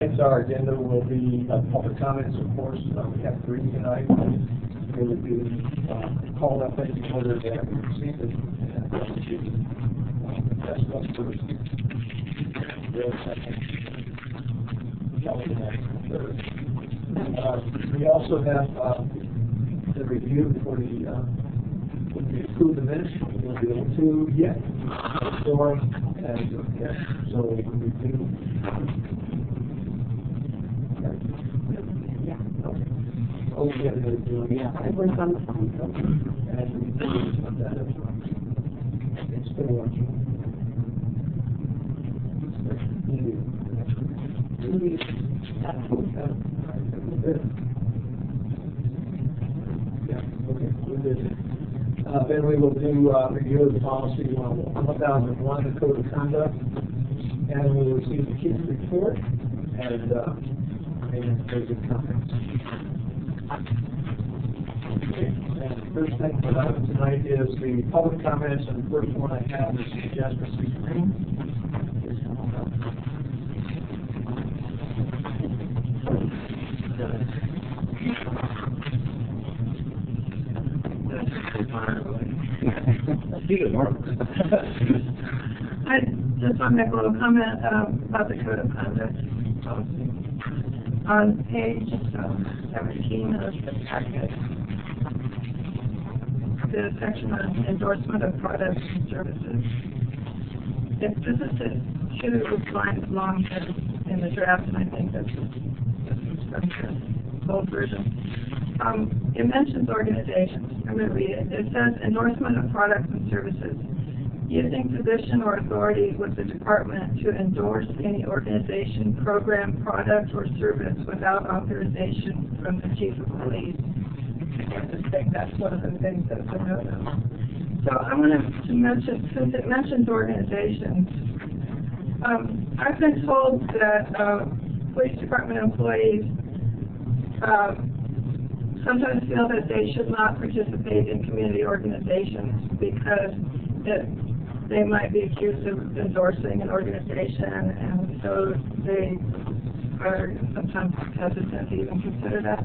Our agenda will be public comments, of course. We have 3 tonight. It will be called up in order that we receive it. That's what's first. We also have the review for the approve the minutes. We'll be able to yet. So we do. Oh, yeah, I was on the phone. It's still working. Then we will do review of the policy 1001, the code of conduct, and we will receive the kids report and there's a comments. Okay. And the first thing for tonight is the public comments, and the first one I have is Jasper C. Green. I just want to make a little comment about the code of conduct policy. On page 17 of the packet, the section on endorsement of products and services. This is 2 lines long in the draft, and I think that's the old version. It mentions organizations. I'm going to read it. It says endorsement of products and services. Using position or authority with the department to endorse any organization, program, product, or service without authorization from the chief of police. I just think that's one of the things that's a no-no. So I wanted to mention, since it mentions organizations, I've been told that police department employees sometimes feel that they should not participate in community organizations because they might be accused of endorsing an organization, and so they are sometimes hesitant to even consider that.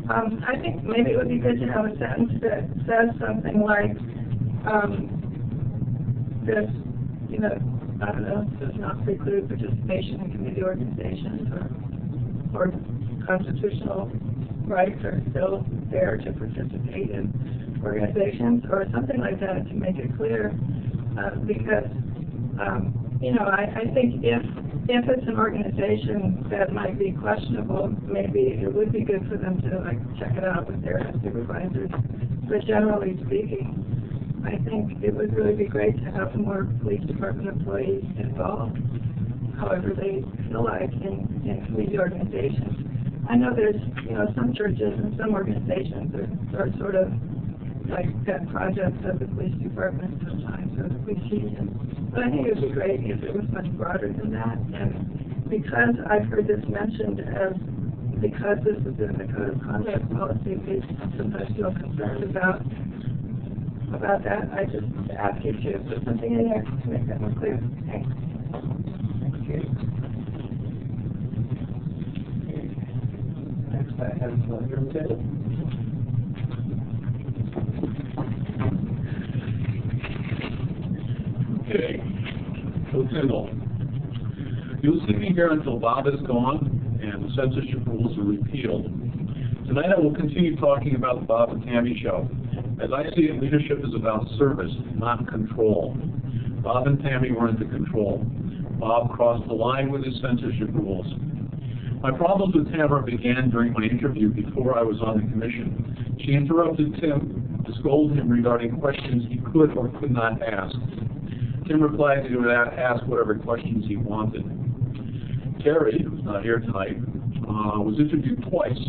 I think maybe it would be good to have a sentence that says something like, this, I don't know, does not preclude participation in community organizations, or constitutional rights are still there to participate in organizations, or something like that to make it clear. Because, I think if it's an organization that might be questionable, maybe it would be good for them to check it out with their supervisors. But generally speaking, I think it would really be great to have more police department employees involved, however they feel like in community organizations. I know there's some churches and some organizations that are sort of like pet projects of the police department sometimes, or the police union. But I think it would be great if it was much broader than that. And because I've heard this mentioned because this is in the code of conduct policy, they sometimes feel concerned about that. I just ask you to put something in there to make that more clear. Thanks. Okay. Next I have your Okay. Lieutenant, you'll see me here until Bob is gone and the censorship rules are repealed. Tonight I will continue talking about the Bob and Tammy show. As I see it, leadership is about service, not control. Bob and Tammy were into control. Bob crossed the line with his censorship rules. My problems with Tamara began during my interview before I was on the commission. She interrupted Tim to scold him regarding questions he could or could not ask. Tim replied he would ask whatever questions he wanted. Terry, who's not here tonight, was interviewed twice.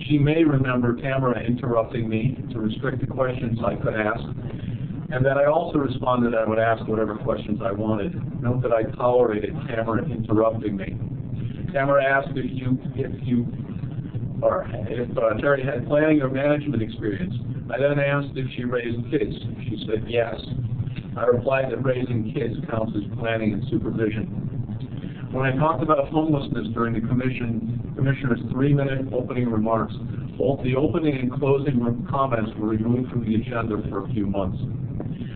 She may remember Tamara interrupting me to restrict the questions I could ask, and that I also responded I would ask whatever questions I wanted. Note that I tolerated Tamara interrupting me. Tamara asked if Terry had planning or management experience. I then asked if she raised kids. She said yes. I replied that raising kids counts as planning and supervision. When I talked about homelessness during the Commissioner's 3-minute opening remarks, both the opening and closing comments were removed from the agenda for a few months.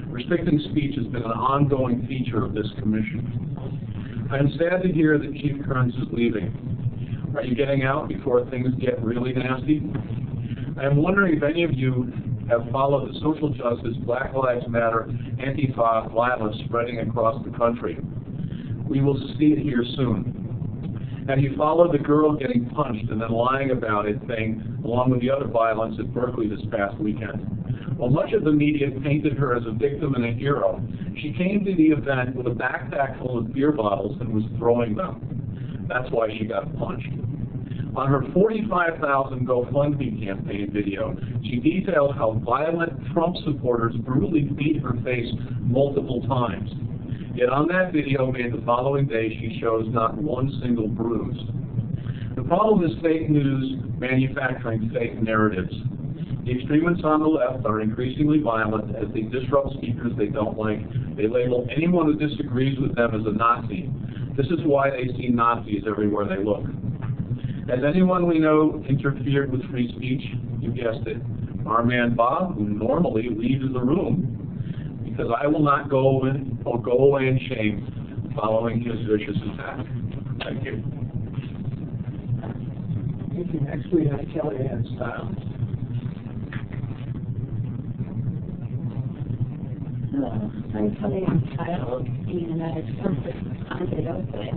Restricting speech has been an ongoing feature of this commission. I am sad to hear that Chief Kearns is leaving. Are you getting out before things get really nasty? I am wondering if any of you have followed the social justice, Black Lives Matter, Antifa violence spreading across the country. We will see it here soon. Have you followed the girl getting punched and then lying about it thing, along with the other violence at Berkeley this past weekend? While much of the media painted her as a victim and a hero, she came to the event with a backpack full of beer bottles and was throwing them. That's why she got punched. On her $45,000 GoFundMe campaign video, she detailed how violent Trump supporters brutally beat her face multiple times. Yet on that video made the following day, she shows not one single bruise. The problem is fake news manufacturing fake narratives. The extremists on the left are increasingly violent as they disrupt speakers they don't like. They label anyone who disagrees with them as a Nazi. This is why they see Nazis everywhere they look. Has anyone we know interfered with free speech? You guessed it. Our man Bob, who normally leaves the room, because I will not go away in shame following his vicious attack. Thank you. Next we have Kelly Ann Stiles. Hello, I'm Kelly Ann Stiles, and I come from Ontario, but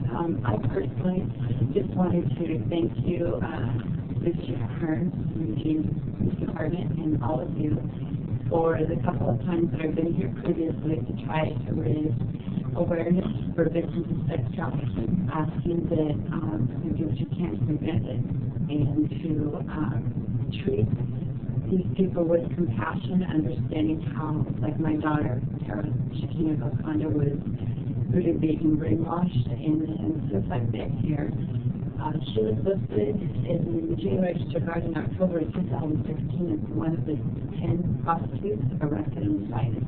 I personally just wanted to thank you, Mr. Kearns, Eugene's department, and all of you for the couple of times that I've been here previously to try to raise awareness for victims of sex trafficking, asking that you do what you can to prevent it and to treat these people with compassion, understanding how, like my daughter, Shakina Belkanda, was rooted, being brainwashed, and suicide bit here. She was listed in the Eugene Register Guard in October of 2016 as one of the 10 prostitutes arrested and cited.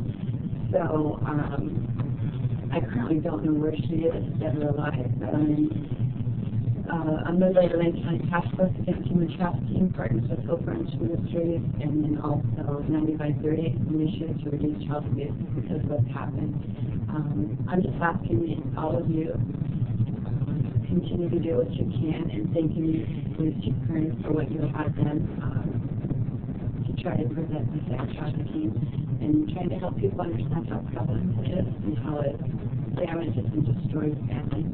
So I currently don't know where she is, dead or alive, but I'm the Later Lane County Task Force Against Human Trafficking, partners with Hope Branch Ministries, and then also 9538 initiative to reduce child abuse because of what's happened. I'm just asking all of you continue to do what you can, and thanking you, Police Chief Kearns, for what you have done to try to prevent the sex trafficking and trying to help people understand how prevalent it is and how it damages and destroys families.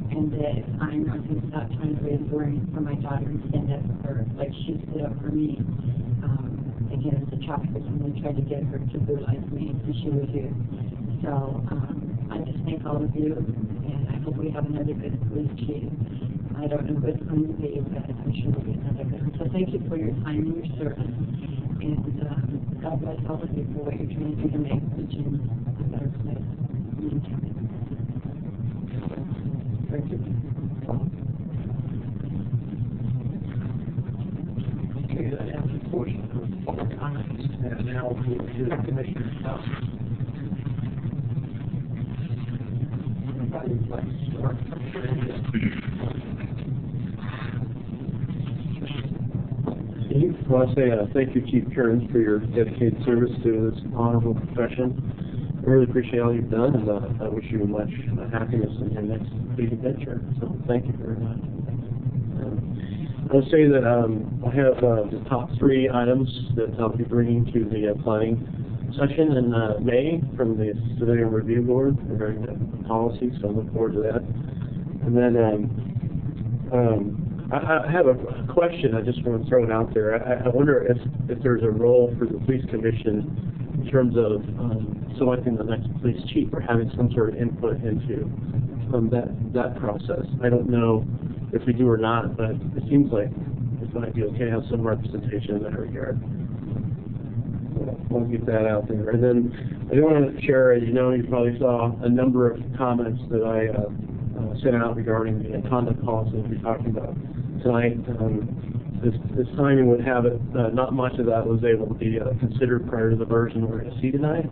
And that I'm not going to stop trying to raise awareness for my daughter and stand up for her, like she stood up for me against the traffickers when they tried to get her to brutalize me, and she refused. So I just thank all of you, and I hope we have another good police chief. I don't know who it's going to be, but I'm sure we'll get another good one. So thank you for your time and your service, and God bless all of you for what you're trying to do to make Eugene a better place. Thank you. Okay, that ends the portion of public comments, and now we'll move to the Commissioner's House. Anybody would like to start? Steve, I want to say thank you, Chief Kearns, for your dedicated service to this honorable profession. I really appreciate all you've done, and I wish you much happiness in your next big adventure. So thank you very much. I will say that I have the top 3 items that I'll be bringing to the planning session in May from the Civilian Review Board regarding the policy, so I look forward to that. And then I have a question. I just want to throw it out there. I wonder if there's a role for the Police Commission in terms of selecting the next police chief or having some sort of input into that process. I don't know if we do or not, but it seems like it might be okay to have some representation in that regard. We'll get that out there. And then I do want to share, as you know, you probably saw a number of comments that I sent out regarding the conduct policy we'll be talking about tonight. This timing would have it, not much of that was able to be considered prior to the version we're going to see tonight.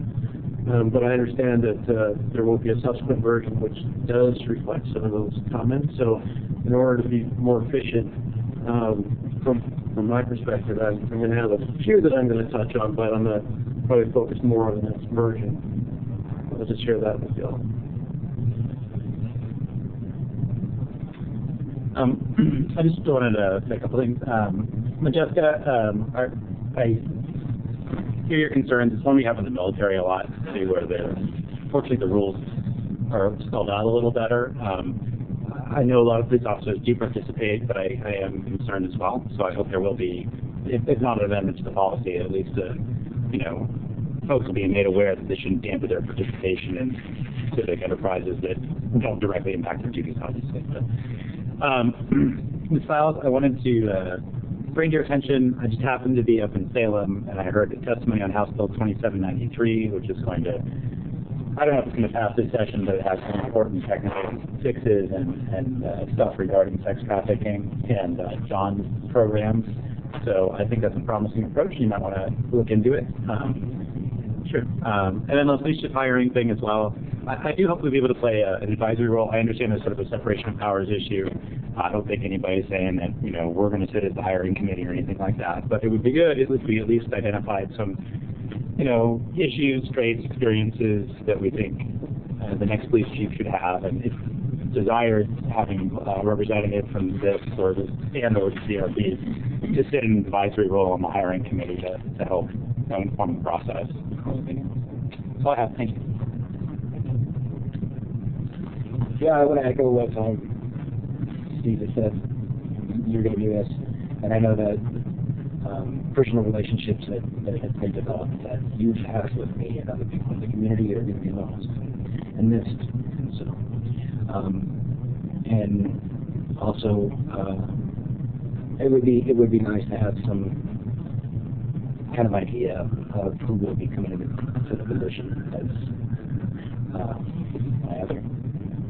But I understand that there will be a subsequent version which does reflect some of those comments. So in order to be more efficient, from my perspective, I'm going to have a few that I'm going to touch on, but I'm going to probably focus more on the next version. I'll just share that with you all. I just wanted to say a couple things. Jessica, I hear your concerns. It's one we have in the military a lot, too, where fortunately the rules are spelled out a little better. I know a lot of police officers do participate, but I am concerned as well. So I hope there will be, if not an amendment to the policy, at least folks will be made aware that they shouldn't dampen their participation in civic enterprises that don't directly impact their duties, obviously. But, Ms. Files, I wanted to bring to your attention, I just happened to be up in Salem, and I heard the testimony on House Bill 2793, which is going to, I don't know if it's going to pass this session, but it has some important technical fixes and stuff regarding sex trafficking and John's programs. So I think that's a promising approach. You might want to look into it. Sure. And then the police chief hiring thing as well. I do hopefully be able to play an advisory role. I understand there's sort of a separation of powers issue. I don't think anybody's saying that, we're going to sit as the hiring committee or anything like that. But it would be good if we at least identified some, issues, traits, experiences that we think the next police chief should have. And if desired, having a representative from this or the CRP to sit in an advisory role on the hiring committee to help inform the process. That's all I have. Thank you. Yeah, I want to echo what Steve has said. You're going to do this, and I know that personal relationships that have been developed that you've had with me and other people in the community are going to be lost and missed. So, and also, it would be nice to have some kind of idea of who will be coming into the position, as my other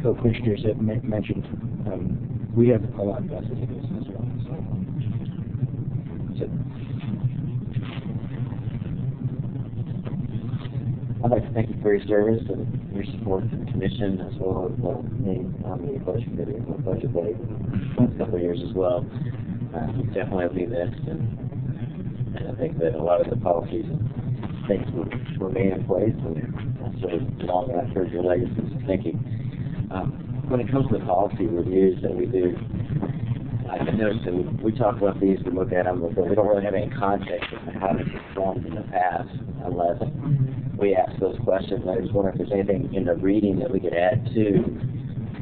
co-commissioners have mentioned. We have a lot invested in this as well. So, I'd like to thank you for your service and your support to the commission, as well as me on the budget committee and the budget late the last couple of years as well. You definitely will be missed, and I think that a lot of the policies and things will remain in place, and sort of long after your legacy. So thank you. When it comes to the policy reviews that we do, I've noticed that we talk about these, we look at them, but we don't really have any context of how they've performed in the past unless we ask those questions. I just wonder if there's anything in the reading that we could add to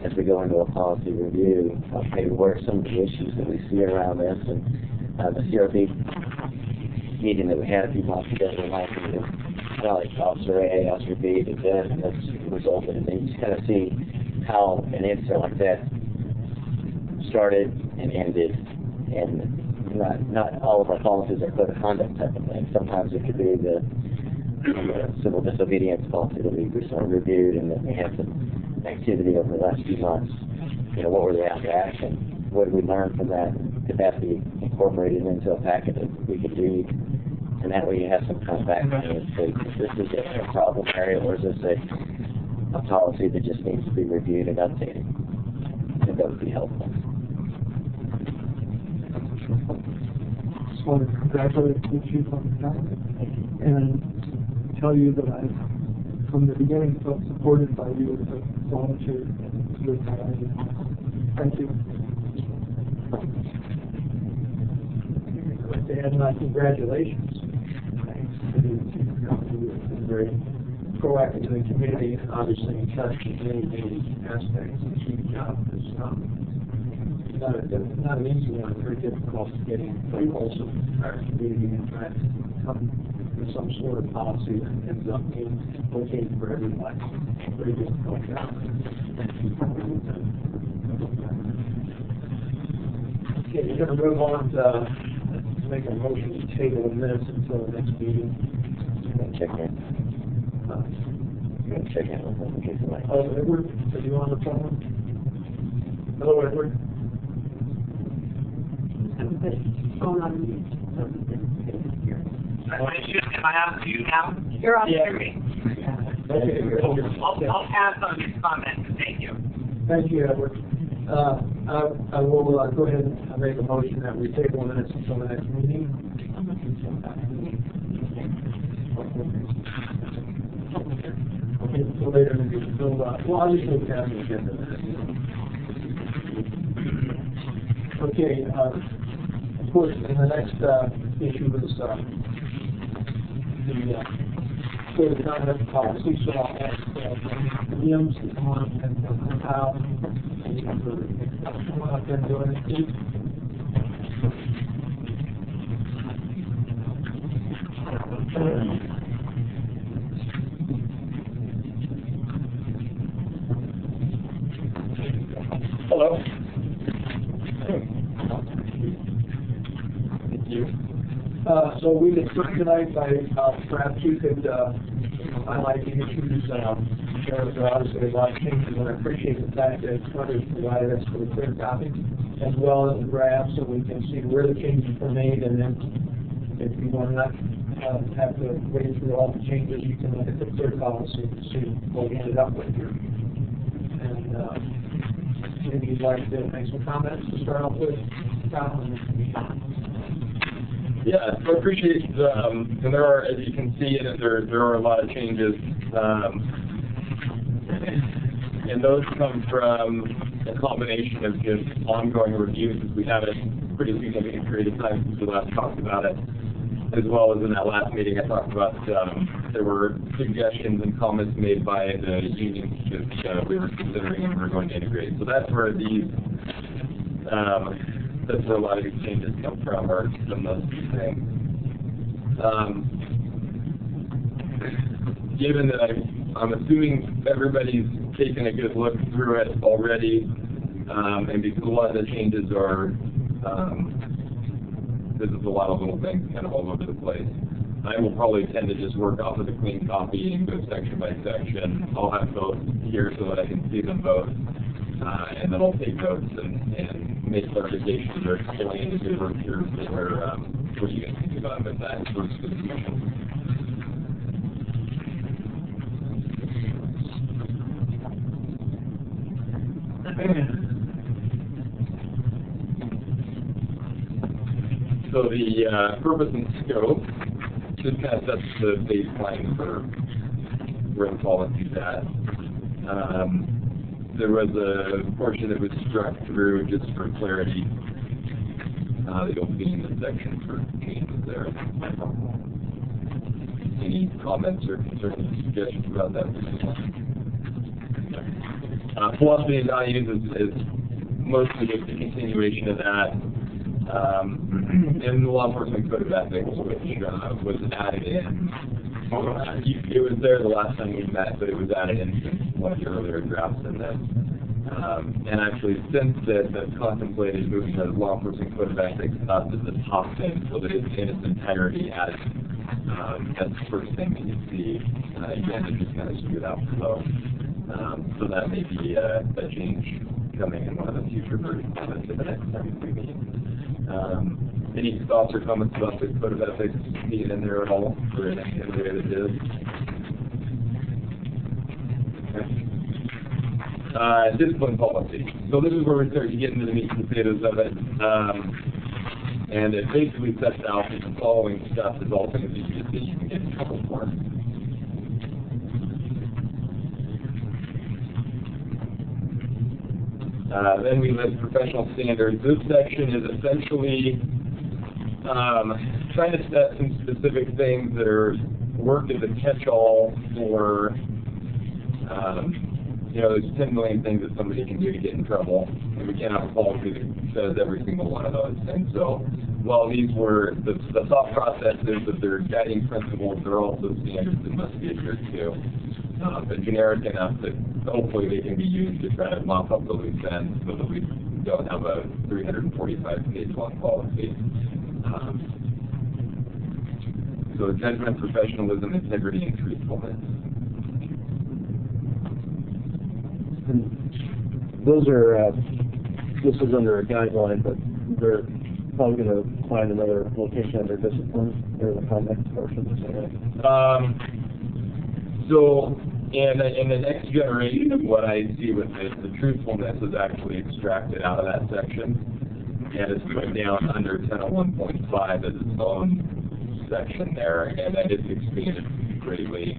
as we go into a policy review, maybe what are some of the issues that we see around this. And the CRP meeting that we had a few months ago reminded me of kind of like Officer A, Officer B, to Z, and that's resulted in you just kind of see how an incident like that started and ended, and not all of our policies are code of conduct type of thing. Sometimes it could be the civil disobedience policy that we recently reviewed, and that we had some activity over the last few months. What were the after action? What did we learn from that? Could that be incorporated into a packet that we could read? And that way you have some kind of background and say, this is a problem area, or is this a policy that just needs to be reviewed and updated? I think that would be helpful. Just want to congratulate the chief on the job and tell you that I, from the beginning, felt supported by you as a volunteer with my idea. Thank you. I'd like to add my congratulations. Thanks to the very proactive in the community, and obviously in touch with many aspects of the chief job. It's not an easy one, very difficult to get in also our community and try to come with some sort of policy that ends up being okay for everybody. Very difficult job. Okay, we're going to move on to make a motion to table the minutes until the next meeting. Check in. Check in in case of like. Oh, Edward, are you on the phone? Hello, Edward. Phone on mute. Am I on mute now? You're on Yeah. screen. Okay. I'll pass on your comments. Thank you. Thank you, Edward. I will go ahead and make a motion that we table minutes until the next meeting. Okay, so later in the meeting. So, well, I'll just look down the agenda. Okay, of course, in the next issue is the code of conduct policy, so I'll ask Williams to come on and compile. Come on up and do it, please. Hello. So we discussed tonight by perhaps you could highlight the issues. There are obviously a lot of changes, and I appreciate the fact that Twitter provided us with a clear copy as well as the graph, so we can see where the changes were made, and then if you want to not have to wade through all the changes, you can look at the clear policy and see what we ended up with here. And maybe you'd like to make some comments to start off with, Kyle? Yeah, so I appreciate, and there are, as you can see, there are a lot of changes, and those come from a combination of just ongoing reviews, as we have a pretty significant period of time since we last talked about it, as well as in that last meeting I talked about there were suggestions and comments made by the unions that we were considering and we were going to integrate. So that's where these that's where a lot of these changes come from, or some of those things. Given that I'm assuming everybody's taken a good look through it already, and because a lot of the changes are, this is a lot of little things kind of all over the place. I will probably tend to just work off of the clean copy and go section by section. I'll have both here so that I can see them both. And then I'll take notes and make clarifications or explain to the reviewers what you guys think about with that sort of situation. So the purpose and scope just kind of sets the baseline for where the policy's at. There was a portion that was struck through just for clarity. You'll see in the section for changes there. Any comments or concerns, suggestions about that? Philosophy and values is mostly just a continuation of that. And the law enforcement code of ethics, which was added in. It was there the last time we met, but it was added in one of the earlier drafts in this. And actually, since that's contemplated moving the law enforcement code of ethics up to the top thing so that it's in its entirety added. That's the first thing that you see. Again, it just kind of stood out below. So that may be a change coming in one of the future versions of it the next time we meet. Any thoughts or comments about the code of ethics needed in there at all, or in the way that it is? Okay. Discipline policy. So this is where we start to get into the meat and potatoes of it. And it basically sets out that the following stuff is all things that you can get in trouble for. Then we list professional standards. This section is essentially trying to set some specific things that are worked as a catch-all for, there's 10 million things that somebody can do to get in trouble, and we can't have a policy that says every single one of those. And so while these were, the thought process is that they're guiding principles, they're also standards that must be adhered to. But generic enough that hopefully they can be used to try to mop up the loose ends so that we don't have a 345-page long policy. So judgment, professionalism, integrity, and truthfulness. And those are, this is under a guideline, but they're probably going to find another location under discipline or the conduct portion. So And the next generation of what I see with this, the truthfulness is actually extracted out of that section, and it's put down under 1001.5 as its own section there, and then it's expanded greatly.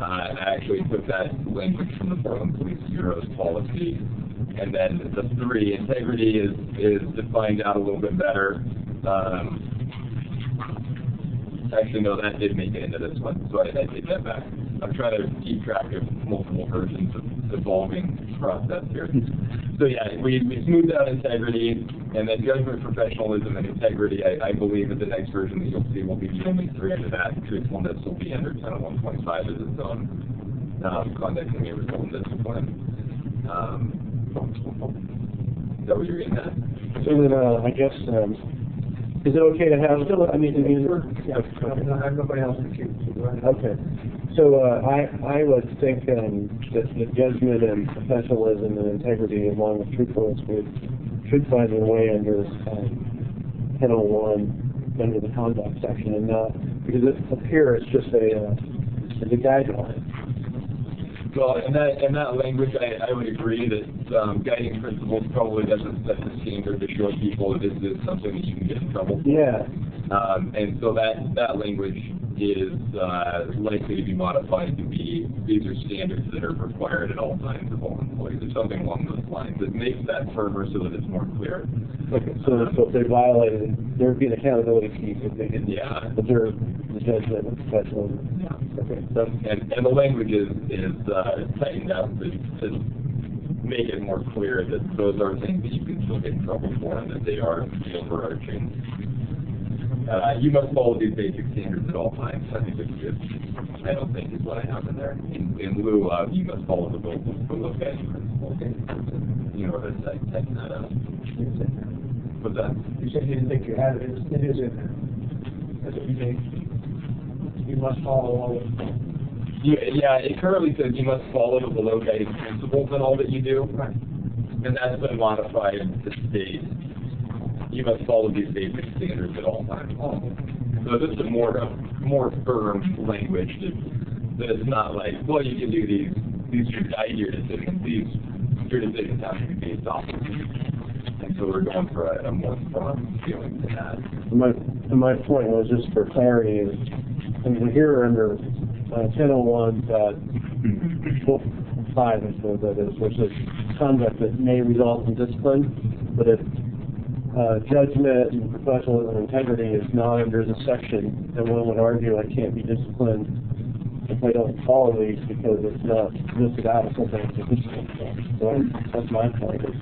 I actually put that language from the Portland Police Bureau's policy, and then the 3, integrity is defined out a little bit better. Actually, no, that did make it into this one, so I take that back. I'm trying to keep track of multiple versions of the evolving process here. So yeah, we smoothed out integrity, and then judgment, professionalism, and integrity, I believe that the next version that you'll see will be the only 3 to that. Truthfulness will be under 1001.5 as its own conduct and may result in discipline. Is that what you're getting at? So then, I guess, is it okay to have? I mean, Yeah, I have nobody else in queue. Okay. So I would think that the judgment and professionalism and integrity, along with truthfulness, should find their way under 1001 under the conduct section, and not because up here it's just a guideline. Well, in that language, I would agree that guiding principles probably doesn't set the standard to show people that this is something that you can get in trouble for. Yeah. And so that language is likely to be modified to be, these are standards that are required at all times of all employees, or something along those lines that makes that firmer so that it's more clear. Okay, so if they violated, there would be an accountability piece if they didn't observe the judgment and professionalism. Yeah. Okay. And the language is tightened up to make it more clear that those are things that you can still get in trouble for and that they are overarching. You must follow these basic standards at all times. I think it's good. I don't think is what I have in there. In lieu of, you must follow the below guiding principles. You know what I typing that out. What's that? You said you didn't think you had it. It is in there. That's what you think. You must follow all of it. Yeah, it currently says you must follow the below guiding principles in all that you do. Right. And that's been modified to state you must follow these basic standards at all times. So this is a more firm language that it's not like, well, you can do these should guide your decisions. Your decisions have to be based off of these. And so we're going for a more firm feeling to that. My point was just for clarity is, I mean, here under 1001.5 I suppose that is, which is conduct that may result in discipline, but if judgment and professionalism and integrity is not under the section, then one would argue I can't be disciplined if I don't follow these because it's not listed out as something that's discipline. So that's my point. It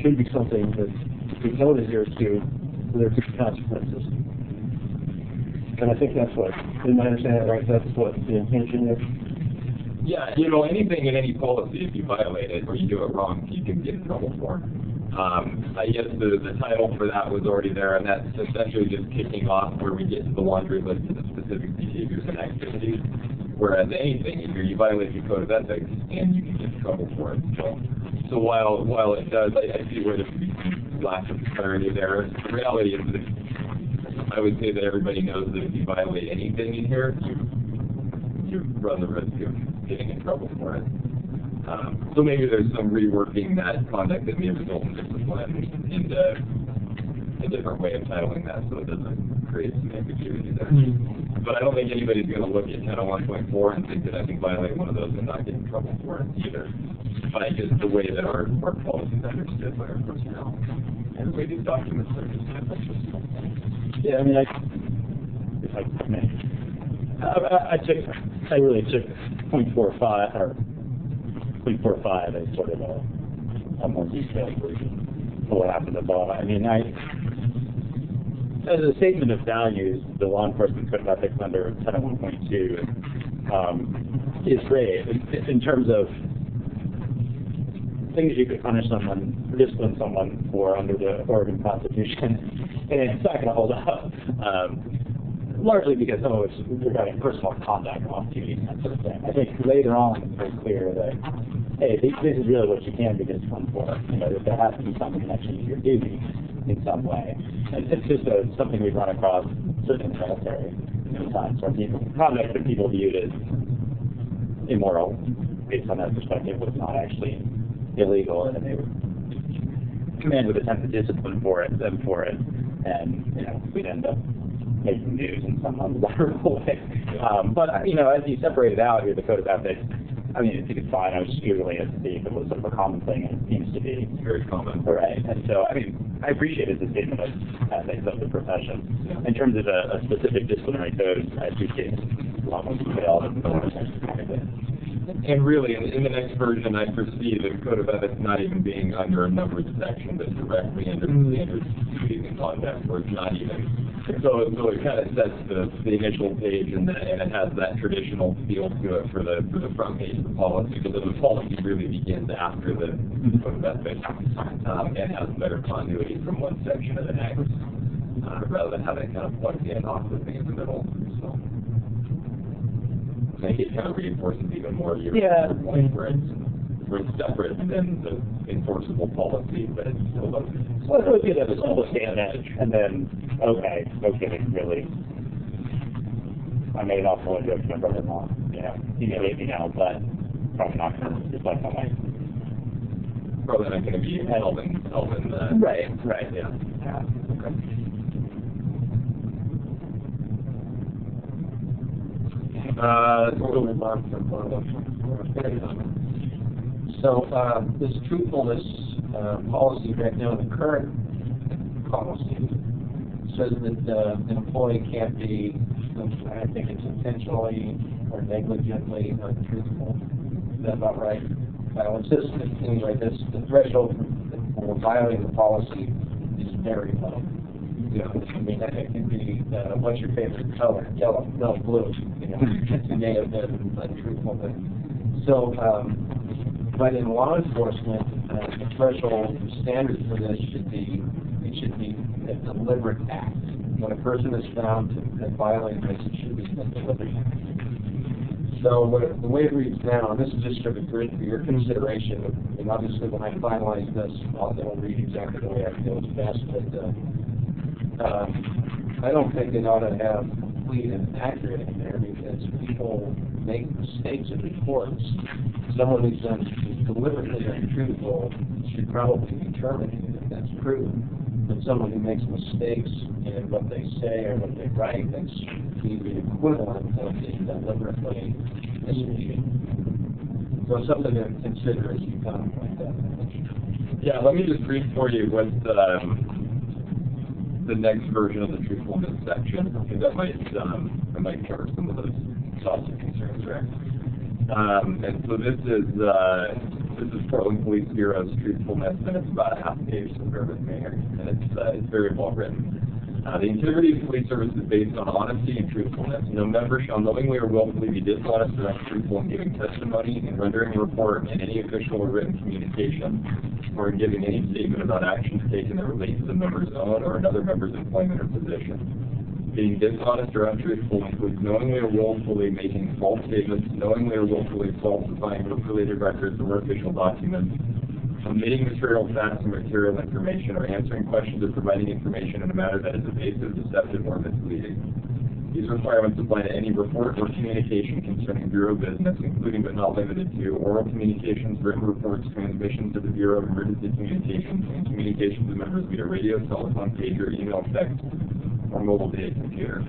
should be something that we don't adhere to, so there could be consequences. And I think that's what, in my understanding, right, that's what the intention is. Yeah, anything in any policy, if you violate it or you do it wrong, you can get in trouble for. I guess the title for that was already there, and that's essentially just kicking off where we get to the laundry list of the specific behaviors and activities. Whereas anything, you violate the code of ethics, and you can get in trouble for it. So while it does, I see where there could be some lack of clarity there. The reality is that I would say that everybody knows that if you violate anything in here, you run the risk of getting in trouble for it. So maybe there's some reworking that conduct that may result in discipline and a different way of titling that so it doesn't create some ambiguity there. But I don't think anybody's going to look at 1001.4 and think that I can violate one of those and not get in trouble for it either. By just the way that our policies are understood by our personnel and the way these documents are understood. Yeah, I mean, I really took 0.45 or 0.45 as sort of a more detailed version of what happened above. I mean, as a statement of values, the law enforcement code of ethics under 1001.2 is great in terms of things you could punish someone, discipline someone for under the Oregon Constitution, and it's not going to hold up. Largely because some of it's regarding personal conduct off duty and that sort of thing. I think later on it's very clear that, hey, this is really what you can be disciplined for. That there has to be some connection to your duty in some way. And it's just something we've run across, certainly in the military, many times, where conduct that people viewed as immoral based on that perspective was not actually illegal, and they would command would attempt to discipline them for it, and we'd end up making news in some unwonderful way. But as you separate it out here, the code of ethics, I think it's fine. I was just googling it to see if it was sort of a common thing, and it seems to be Very common. right. And so, I appreciate it as a statement of ethics of the profession. In terms of a specific disciplinary code, I appreciate a lot more detail than And really, in the next version, I foresee the Code of Ethics not even being under a numbered section, but directly under the standard speaking context, where it's not even. So it kind of sets the initial page, and it has that traditional feel to it for the front page of the policy, because the policy really begins after the Code of Ethics, and has better continuity from one section to the next, rather than having it kind of plugged in off the thing in the middle. So. I think it kind of reinforces even more your point where it's separate than the enforceable policy, but it's still doesn't. Well, it would be that it's almost and then, okay, really. I made an awful joke to my brother-in-law. He may hate me now, but probably not going to reflect on my. Probably not going to be held in Right, yeah. Okay. So this truthfulness policy right now, the current policy says that an employee can't be, I think it's intentionally or negligently untruthful. Is that about right? It says anyway, the threshold for violating the policy is very low. It can be, what's your favorite color? Yellow, no, blue. You may have been untruthful. But in law enforcement, the threshold standard for this should be a deliberate act. When a person is found to have violated this, it should be a deliberate act. So the way it reads now, and this is just for your consideration, and obviously when I finalize this, I'll read exactly the way I feel is best, but I don't think it ought to have complete and accurate in there, because people make mistakes in reports. Someone who's deliberately untruthful should probably be terminated if that's proven. But someone who makes mistakes in what they say or what they write, that's the equivalent of being deliberately misleading. So something to consider as you contemplate that. Yeah, let me just read for you what the next version of the truthfulness section, because that might cover some of those thoughts and concerns there. And so this is Portland Police Bureau's truthfulness, and it's about a half page, so bear with me here, and it's very well written. The integrity of police service is based on honesty and truthfulness. No member shall knowingly or willfully be dishonest or untruthful in giving testimony, in rendering a report, in any official or written communication, or in giving any statement about actions taken that relate to the member's own or another member's employment or position. Being dishonest or untruthful includes knowingly or willfully making false statements, knowingly or willfully falsifying work-related records or official documents, omitting material facts and material information, or answering questions or providing information in a manner that is evasive, deceptive, or misleading. These requirements apply to any report or communication concerning Bureau business, including but not limited to oral communications, written reports, transmissions to the Bureau of Emergency Communications, and communications with members via radio, telephone, pager, email, text, or mobile data computer.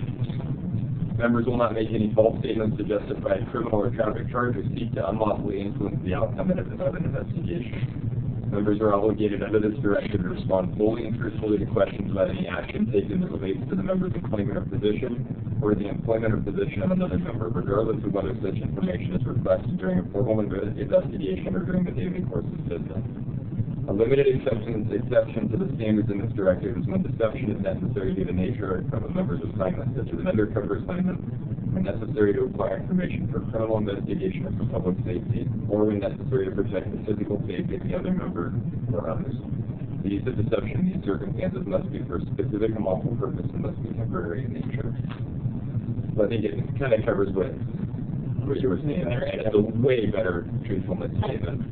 Members will not make any false statements to justify a criminal or traffic charge or seek to unlawfully influence the outcome of an investigation. Members are obligated under this directive to respond fully and truthfully to questions about any action taken that relates to the member's employment or position, or the employment or position of another member, regardless of whether such information is requested during a formal investigation or during the daily course of business. A limited exception to the standards in this directive is when deception is necessary due to the nature of a member's assignment, such as an undercover assignment, when necessary to acquire information for criminal investigation or for public safety, or when necessary to protect the physical safety of the other member or others. The use of deception in these circumstances must be for a specific and lawful purpose and must be temporary in nature. So I think it kind of covers what you were saying there, and it's a way better truthfulness statement.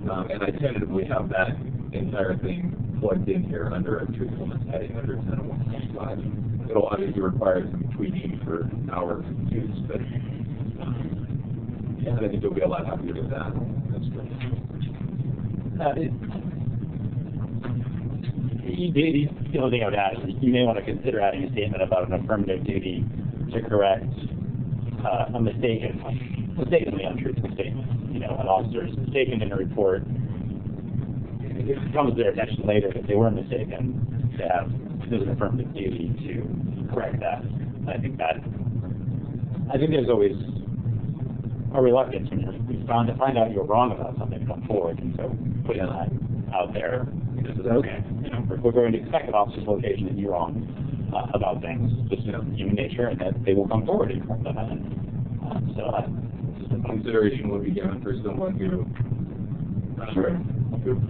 And I tentatively have that entire thing plugged in here under a truthfulness heading under 10.1.5. It'll obviously require some tweaking for our use, but And I think you'll be a lot happier with that. That's great. The only thing I would add is you may want to consider adding a statement about an affirmative duty to correct a mistakenly untruthful statement. You know, an officer is mistaken in a report. It comes to their attention later that they were mistaken. There's an affirmative duty to correct that. I think there's always a reluctance when you find out you're wrong about something to come forward, and so putting that out there. This is okay. You know, we're going to expect an officer's location that you're wrong about things, just human nature, and that they will come forward and correct that. Consideration will be given for someone who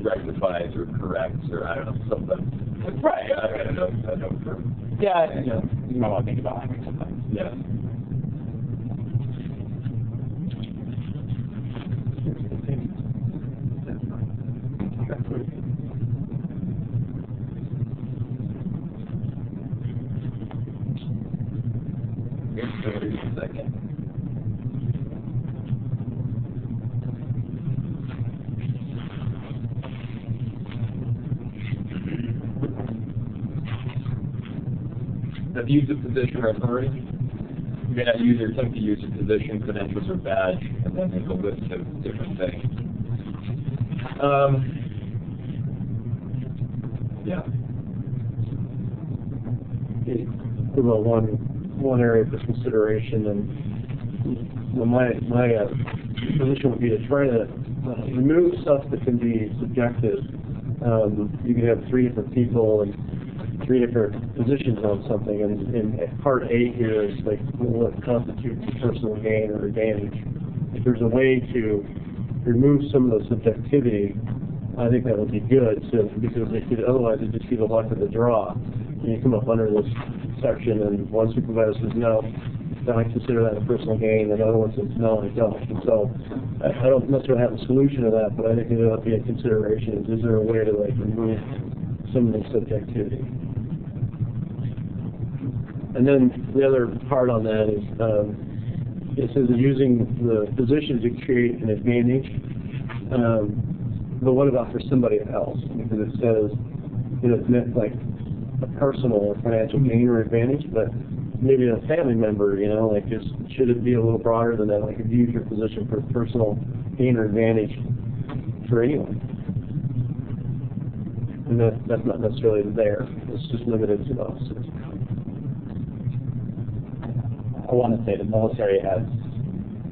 rectifies or corrects or I don't know something. Right. I don't know. Yeah. You might want to think about language sometimes. Yeah. Second. Abuse of position or authority. You may not use or attempt to use your position, credentials, or badge, and then there's a list of different things. Yeah. About one area for consideration, and my position would be to try to remove stuff that can be subjective. You could have 3 different people and 3 different positions on something, and part A here is like what constitutes personal gain or advantage. If there's a way to remove some of the subjectivity, I think that would be good, because otherwise it just be the luck of the draw. You come up under this section, and one supervisor says no, then I consider that a personal gain, and another one says no, I don't. And so I don't necessarily have a solution to that, but I think it ought to be a consideration. Is there a way to remove some of the subjectivity? And then the other part on that is it says using the position to create an advantage. But what about for somebody else? Because it says it's meant like a personal or financial gain or advantage, but maybe a family member, just should it be a little broader than that? Like if you use your position for personal gain or advantage for anyone. And that's not necessarily there. It's just limited to officers. I want to say the military has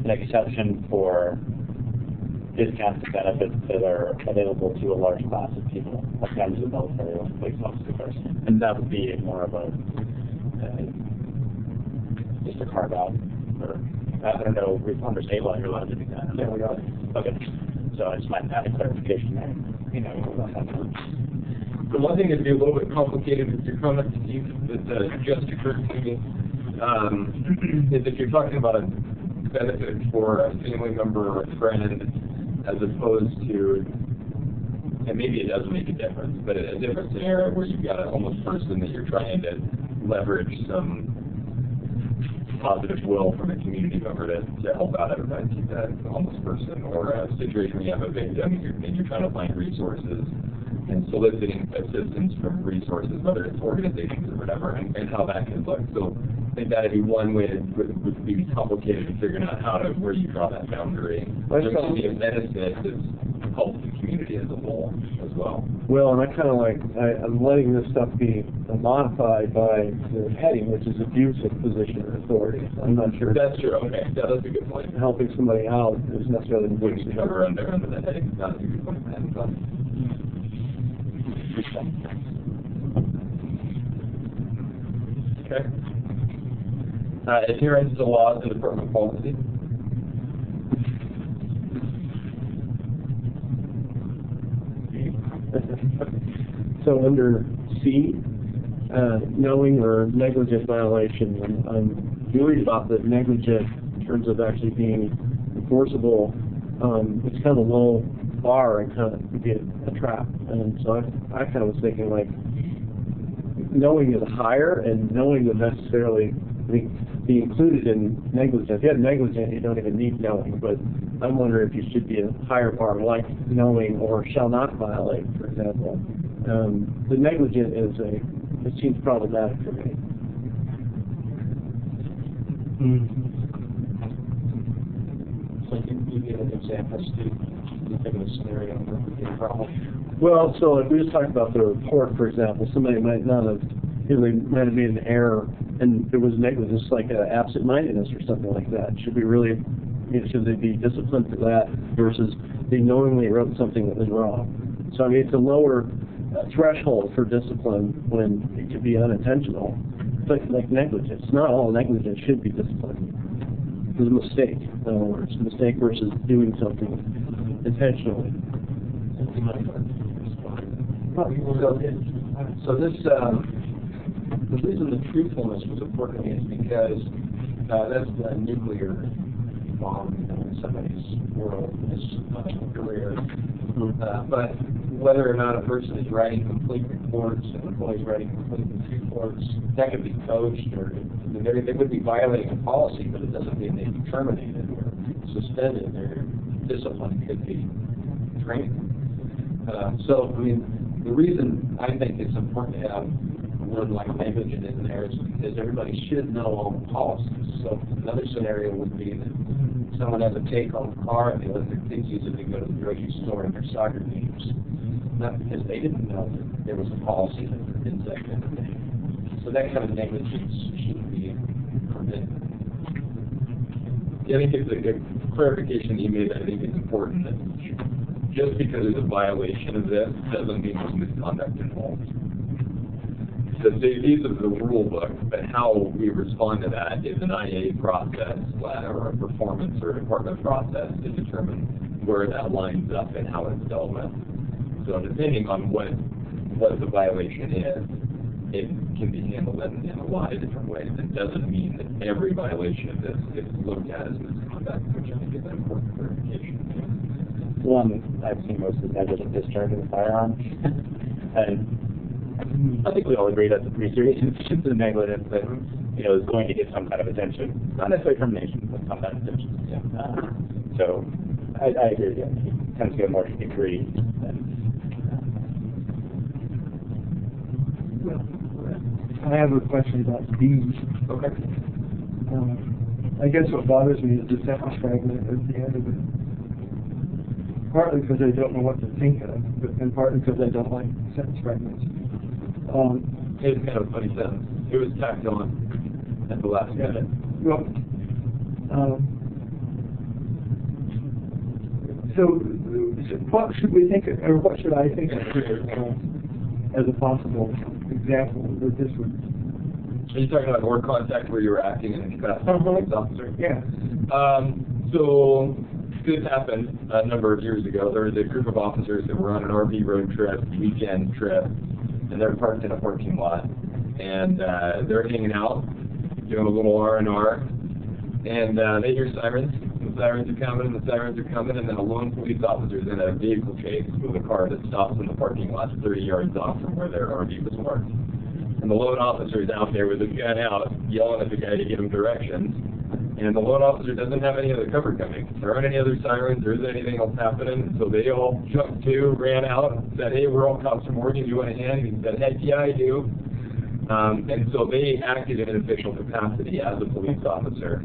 an exception for discounts and benefits that are available to a large class of people, like members of the military or police officers, and that would be more of a just a carve out. Or I don't know, under state law you're allowed to do that. Yeah, we are. Okay, so I just might add a clarification there. The one thing that'd be a little bit complicated with your comment, Steve, that just occurred to me, is if you're talking about a benefit for a family member or a friend, as opposed to, and maybe it does make a difference, but a different scenario where you've got a homeless person that you're trying to leverage some positive will from a community member to help out a homeless person, or a situation where you have a victim and you're trying to find resources and soliciting assistance from resources, whether it's organizations or whatever, and how that can look. So I think that would be one way would be complicated in figuring out where you draw that boundary. There may be a benefit that's helped the community as a whole as well. Well, and I kind of I'm letting this stuff be modified by the heading, which is abuse of position or authority. I'm not sure. That's true. Okay, yeah, that's a good point. Helping somebody out is necessarily wouldn't cover under that heading. That's a good point. Okay. Adherence to laws and department policy. So under C, knowing or negligent violation, I'm worried about the negligent in terms of actually being enforceable. It's kind of a low bar and kind of could be a trap. And so I kind of was thinking knowing is higher, and knowing would necessarily be included in negligence. If you have negligent, you don't even need knowing, but I'm wondering if you should be a higher bar, like knowing or shall not violate, for example. The negligent it seems problematic for me. So you give an example, Steve, you think of a scenario where it would be a problem? Well, so if we just talked about the report, for example, somebody might not have, they might have made an error, and there was negligence, like absent-mindedness or something like that. Should we really, should they be disciplined for that versus they knowingly wrote something that was wrong? So I mean, it's a lower threshold for discipline when it could be unintentional, but like negligence. Not all negligence should be disciplined. It's a mistake, in other words, a mistake versus doing something intentionally. So this, the reason the truthfulness was important is because that's the nuclear bomb in somebody's world, this career. But whether or not a person is writing complete reports, an employee's writing complete reports, that could be coached, or they would be violating a policy, but it doesn't mean they'd be terminated or suspended. Their discipline could be training. So, I mean, the reason I think it's important to have a word like negligent in there is because everybody should know all the policies. So another scenario would be that someone has a take-home car and they let their kids use it to go to the grocery store and their soccer games. Not because they didn't know that there was a policy that forbids that kind of thing. So that kind of negligence shouldn't be permitted. Yeah, I think it's a clarification you made that I think is important. That just because there's a violation of this doesn't mean there's misconduct involved. So these are the rule book, but how we respond to that is an IA process or a performance or department process to determine where that lines up and how it's dealt with. So depending on what the violation is, it can be handled in a lot of different ways. It doesn't mean that every violation of this is looked at as misconduct, which I think is an important clarification. One I've seen most is negligent discharge of a firearm. And I think we all agree that's a pretty serious instance of negligence that, is going to get some kind of attention. Not necessarily termination, but some kind of attention. Yeah. So I agree with you. It tends to get more degree. I have a question about B. Okay. I guess what bothers me is the sentence fragment at the end of it. Partly because I don't know what to think of, and partly because I don't like sentence fragments. It's kind of a funny sentence. It was tacked on at the last minute. Well, so what should we think, or what should I think of as a possible example that this would? Are you talking about more contact where you were acting in a capacity as a police officer? Yeah. So this happened a number of years ago. There was a group of officers that were on an RV road trip, weekend trip, and they're parked in a parking lot, and they're hanging out, doing a little R&R, and they hear sirens. The sirens are coming, and the sirens are coming, and then a lone police officer is in a vehicle chase with a car that stops in the parking lot 30 yards off from where their RV was parked. And the lone officer is out there with his gun out, yelling at the guy to give him directions. And the lone officer doesn't have any other cover coming. There aren't any other sirens, there isn't anything else happening. So they all jumped to, ran out, said, "Hey, we're all cops from Oregon, do you want a hand?" And he said, "Heck yeah, I do." And so they acted in an official capacity as a police officer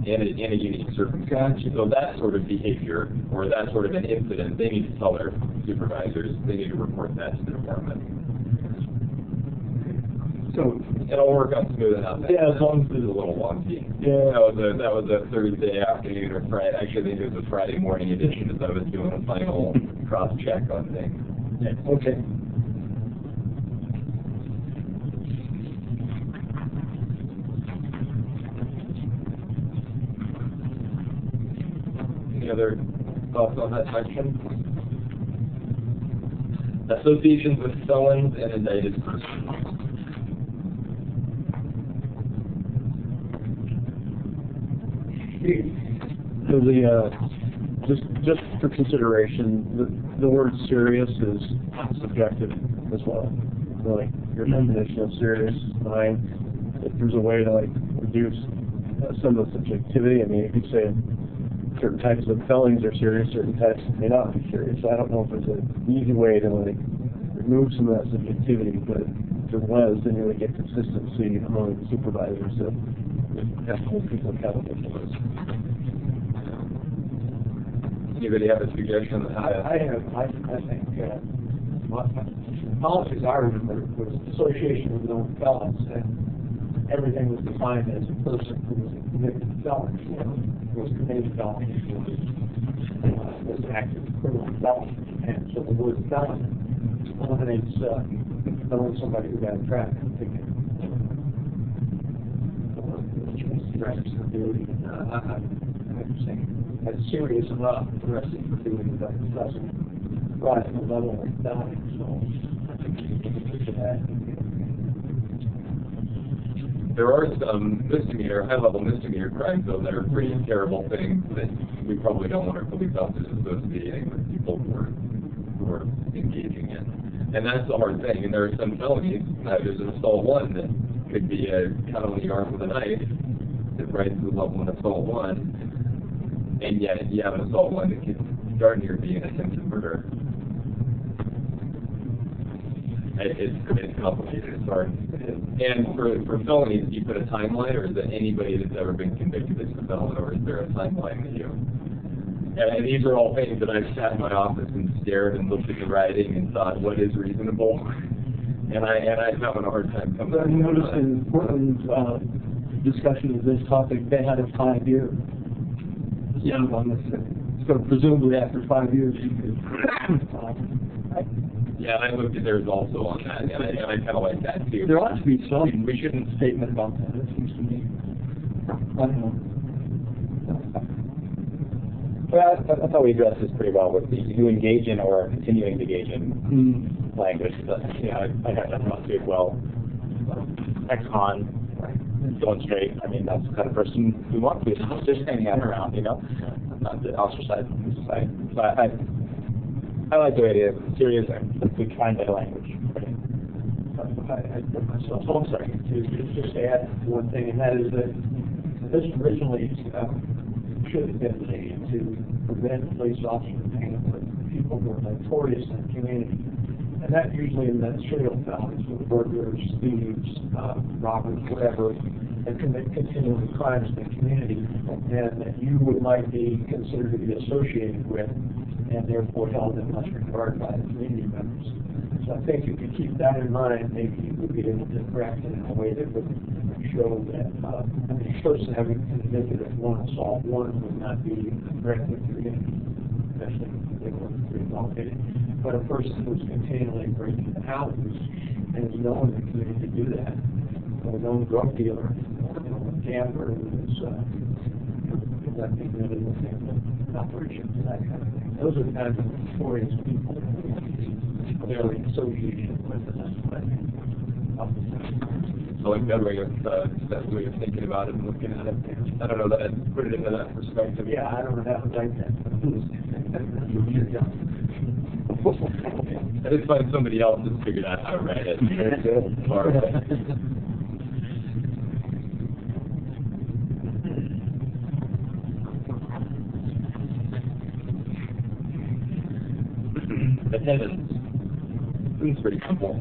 in a unique circumstance. So that sort of behavior, or that sort of an incident, they need to tell their supervisors, they need to report that to the department. So it'll work out smooth enough. Yeah, as long as it's a little wonky. Yeah. That was a Thursday afternoon or Friday. Actually, I think it was a Friday morning edition as I was doing a final cross check on things. Yeah. Okay. Any other thoughts on that section? Associations with felons and indicted persons. So just for consideration, the word serious is subjective as well. So like your definition of serious is fine. If there's a way to reduce some of the subjectivity. I mean, you could say certain types of felonies are serious, certain types may not be serious. I don't know if there's an easy way to like remove some of that subjectivity, but if there was, then you would get consistency among the supervisors that have to hold people accountable for this. Anybody have a suggestion? I think policies I remember was association with known felons, and everything was defined as a person who was a convicted felon, was committed felony, was an active criminal felon. And so the word felon eliminates knowing somebody who got a traffic ticket. I'm saying that's serious enough arresting for doing that. It doesn't rise to the level of felony. So I think you can get to that. There are some high-level misdemeanor crimes, though, that are pretty terrible things that we probably don't want our police officers associating with people who are engaging in. And that's the hard thing. And there are some felonies. There's an assault one that could be a cut on the arm with a knife that rises to the level of an assault one. And yet you have an assault one that could darn near be an attempted murder. It's complicated. It's hard. And for felonies, do you put a timeline, or is it anybody that's ever been convicted as a felon, or is there a timeline that you? And these are all things that I've sat in my office and stared and looked at the writing and thought, what is reasonable? And I'm having a hard time coming. I noticed in Portland's discussion of this topic, they had a 5-year. Yeah. So presumably after 5 years, you could. Yeah, I looked at theirs also on that, and I kind of like that too. There ought to be some we shouldn't statement about that. It seems to me. I don't know. Well, I thought we addressed this pretty well. With you engage in or continuing to engage in language. I have that about too as well. Ex-con, going straight. I mean, that's the kind of person we want to be. Just hanging out around, not the ostracized from the society. But I like the way it is. Serious, we try and get language. I put myself on second to just add one thing, and that is that this originally should have been made to prevent police officers from hanging with people who are notorious in the community. And that usually in the serial felonies with burglars, thieves, robbers, whatever, that commit continuing crimes in the community, and that you might be considered to be associated with, and therefore held in much regard by the community members. So I think if you keep that in mind, maybe you would be able to correct it in a way that would show that a person having convicted of one assault would not be directly community, especially if they were rehabilitated. But a person who's continually breaking houses and is known in the community to do that, or a known drug dealer, a gambler who's conducting illegal operations, that kind of thing. Those are the kinds of notorious people clearly associated with it. So like that way of thinking about it and looking at it. I don't know that I'd put it into that perspective. Yeah, I don't know how to write that. I just find somebody else has figured out how to write it. Very good. Far away. Attendance. Seems pretty simple.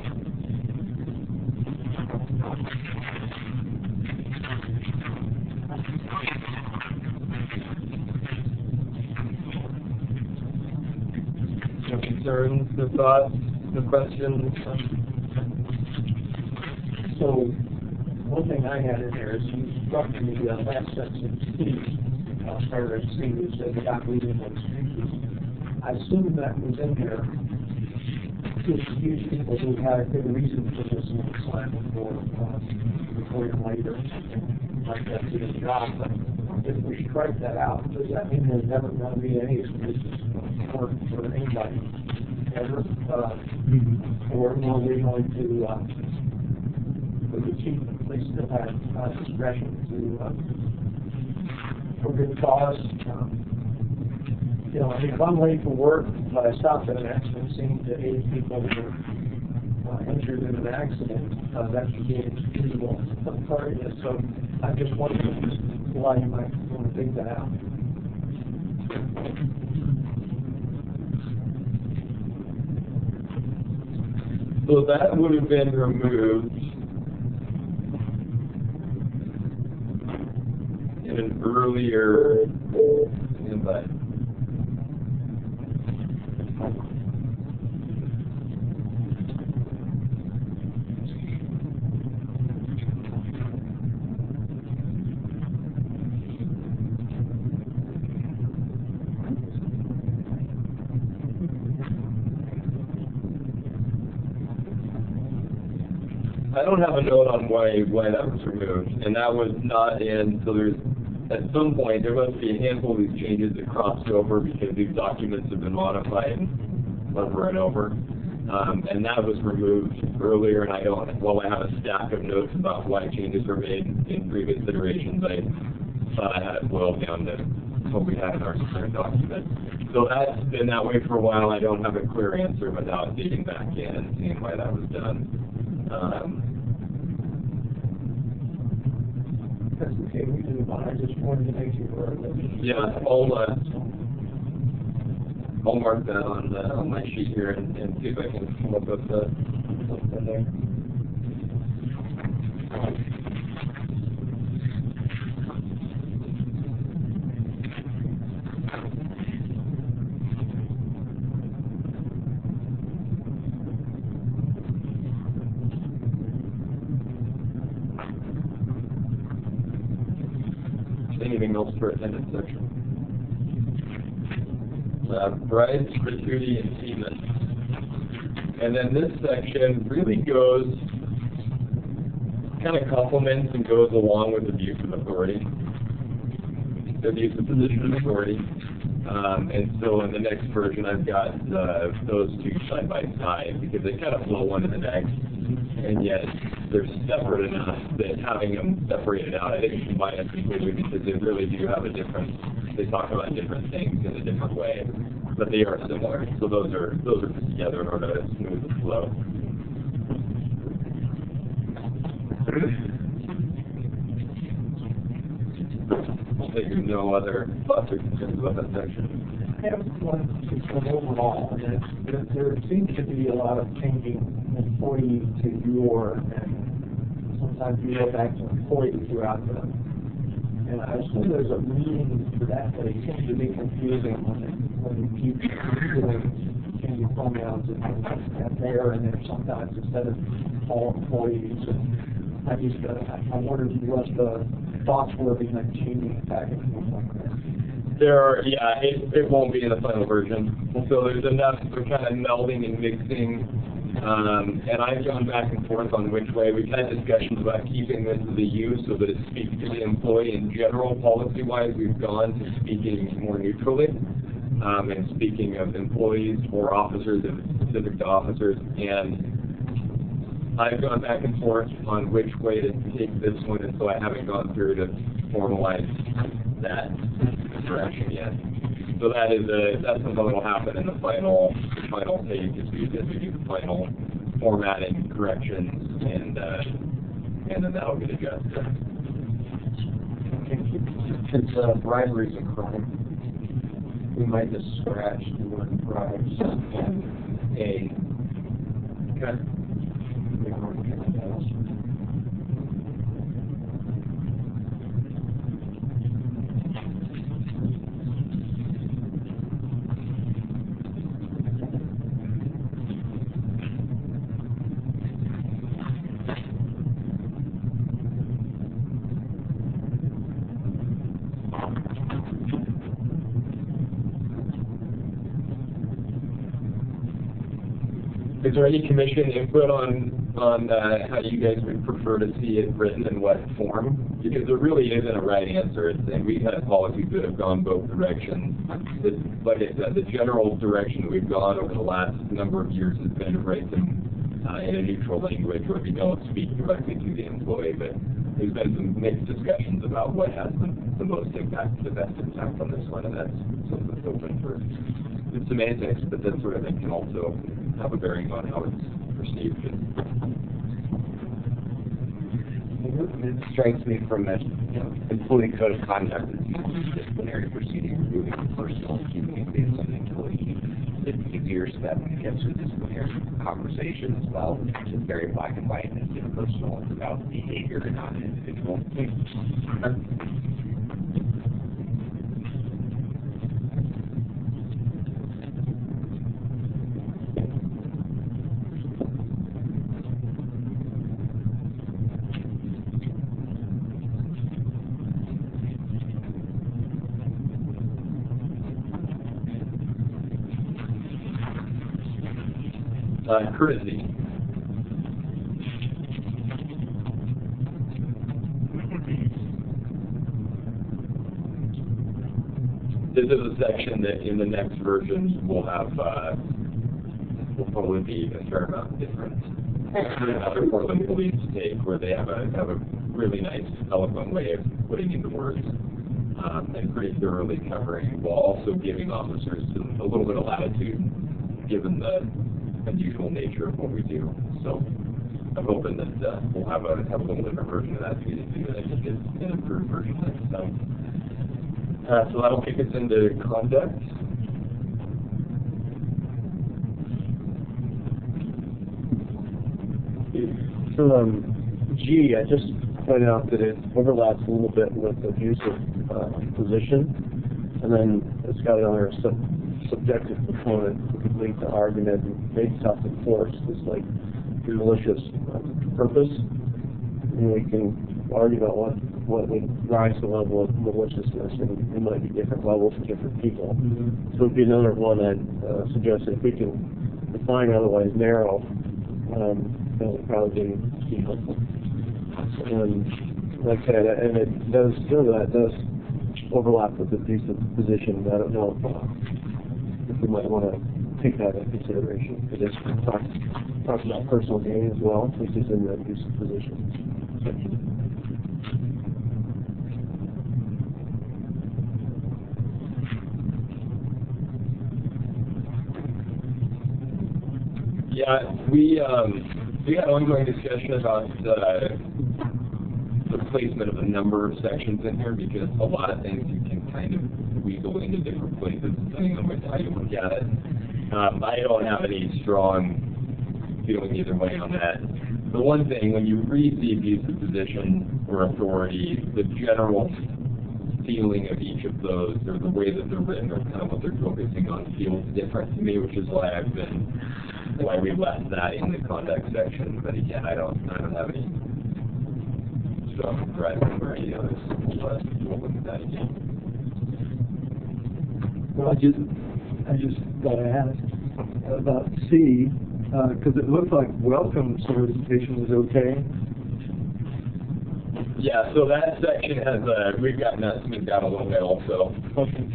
No concerns, no thoughts, no questions? So, one thing I had in there is you structured me the last sentence of speech. Paragraph C, you said without reading those speeches. I assume that was in there to excuse people who had a good reason for this assignment for reporting later and like that to the job. But if we strike that out, does that mean there's never going to be any excuses for anybody ever? Or are we going to the chief of the police still have discretion to for good cause? I mean, if I'm late for work, but I stop at an accident scene to aid people who injured in an accident, that became feasible tardiness. So I just wondered why you might want to take that out. So that would have been removed in an earlier invite. I don't have a note on why that was removed, and that was not in, so there's, at some point, there must be a handful of these changes that crossed over because these documents have been modified over and over. And that was removed earlier, and I have a stack of notes about why changes were made in previous iterations. I thought I had it boiled down to what we had in our current document. So that's been that way for a while. I don't have a clear answer without digging back in and seeing why that was done. That's okay, we didn't mind. I just wanted to make you aware of it. Yeah, I'll mark that on my sheet here and see if I can come up with something there. Anything else for attendance section? Brides, gratuity, and payment. And then this section really goes, kind of complements and goes along with abuse of authority, the abuse of position of authority. And so in the next version, I've got those two side by side because they kind of flow one in the next, and yet they're separate enough that having them separated out, I didn't combine them completely because they really do have a different, they talk about different things in a different way, but they are similar. So those are put together in order to smooth the flow. I think there's no other thoughts or concerns about that section. I have one concern overall, and there seems to be a lot of changing employee to your, and sometimes you go back to employee throughout the, and I assume there's a reason for that, but it seems to be confusing when you keep doing changing pronouns and there and there sometimes instead of all employees. And I just, I wondered what the thoughts were behind changing it back and forth like that. There are, yeah, it won't be in the final version. So there's enough for kind of melding and mixing. And I've gone back and forth on which way. We've had discussions about keeping this as a you so that it speaks to the employee in general. Policy-wise, we've gone to speaking more neutrally. And speaking of employees or officers, if it's specific to officers. And I've gone back and forth on which way to take this one, and so I haven't gone through to formalize that direction yet. So that's something that will happen in the final page as we do the final formatting corrections, and then that'll get adjusted. Since bribery is a crime, we might just scratch the word bribes and a. Okay. Is there any commission input on how you guys would prefer to see it written in what form? Because there really isn't a right answer. And we've had policies that have gone both directions. Like I said, the general direction that we've gone over the last number of years has been to write them in a neutral language where we don't speak directly to the employee. But there's been some mixed discussions about what has the most impact, the best impact on this one, and that's something that's open for the semantics, but that sort of thing can also have a bearing on how it's perceived. It strikes me from a employee code of conduct that disciplinary proceeding, removing personal communicating with an employee. It's easier step to get to a disciplinary conversation as well. It's very black and white, and it's interpersonal. It's about behavior and not an individual. Courtesy. This is a section that in the next version will have, will probably be a fair amount of different. Other Portland police take where they have a really nice, eloquent way of putting into words and pretty thoroughly covering, while also giving officers a little bit of latitude, given the unusual nature of what we do. So I'm hoping that we'll have a little different version of that to get into. I think it's an improved version next time. So that'll take us into conduct. So G, I just pointed out that it overlaps a little bit with abusive position, and then it's got another subjective component that could lead to argument and maybe self-enforce. It's like malicious purpose, and we can argue about what would rise to the level of maliciousness, and it might be different levels for different people. So it would be another one I'd suggest that if we can define otherwise narrow, that would probably be helpful. And like I said, and it does, some of that does overlap with the abusive position. I don't know if we might want to take that into consideration, because it talks about personal gain as well, which is in the abusive position section. Yeah, we had ongoing discussion about the placement of a number of sections in here, because a lot of things you can kind of weasel into different places depending on how you look at it. I don't have any strong feeling either way on that. The one thing, when you read the abusive position or authority, the general feeling of each of those, or the way that they're written, or kind of what they're focusing on, feels different to me, which is why we left that in the conduct section. But again, I don't have any strong threat or any others. We'll look at that again. Well, I just got to ask about C, because it looked like welcome solicitation was okay. Yeah, so that section has we've gotten that smoothed out a little bit also. Okay.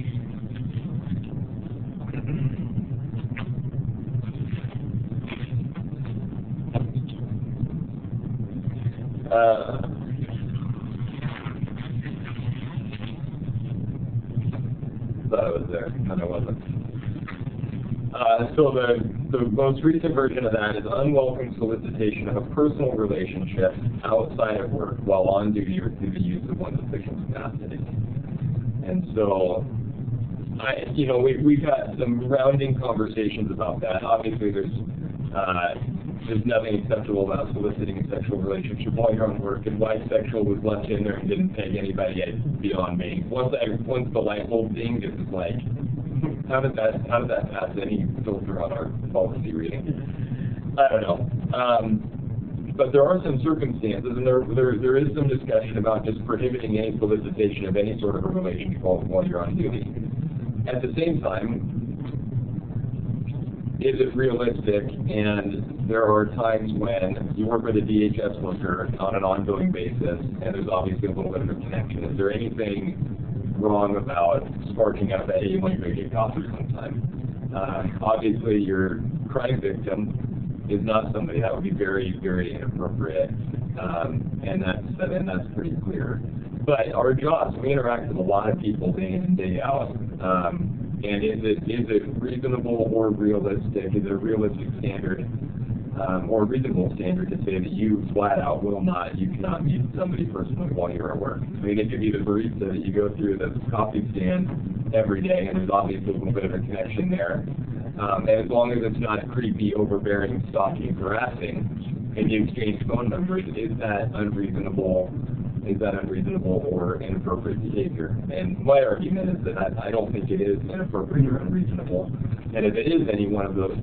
Thought it was there, and it wasn't. So the most recent version of that is unwelcome solicitation of a personal relationship outside of work while on duty or through the use of one's official capacity. And so, we've had some rounding conversations about that. Obviously, there's nothing acceptable about soliciting a sexual relationship while you're on work, and why sexual was left in there and didn't peg anybody beyond me. Once the light bulb dinged, it was like, how did that pass any filter on our policy reading? I don't know. But there are some circumstances, and there is some discussion about just prohibiting any solicitation of any sort of a relationship while you're on duty. At the same time, is it realistic? And there are times when you work with a DHS worker on an ongoing basis, and there's obviously a little bit of a connection. Is there anything wrong about sparking up that, hey, you want to go get coffee sometime? Obviously, your crime victim is not somebody that would be very, very inappropriate, and that's pretty clear. But our jobs, we interact with a lot of people day in and day out. And is it reasonable or realistic? Is it a realistic standard or a reasonable standard to say that you flat out you cannot meet somebody personally while you're at work. I mean, it could be the barista that you go through the coffee stand every day, and there's obviously a little bit of a connection there. And as long as it's not creepy, overbearing, stalking, harassing, and you exchange phone numbers, is that unreasonable or inappropriate behavior? And my argument is that I don't think it is inappropriate or unreasonable. And if it is any one of those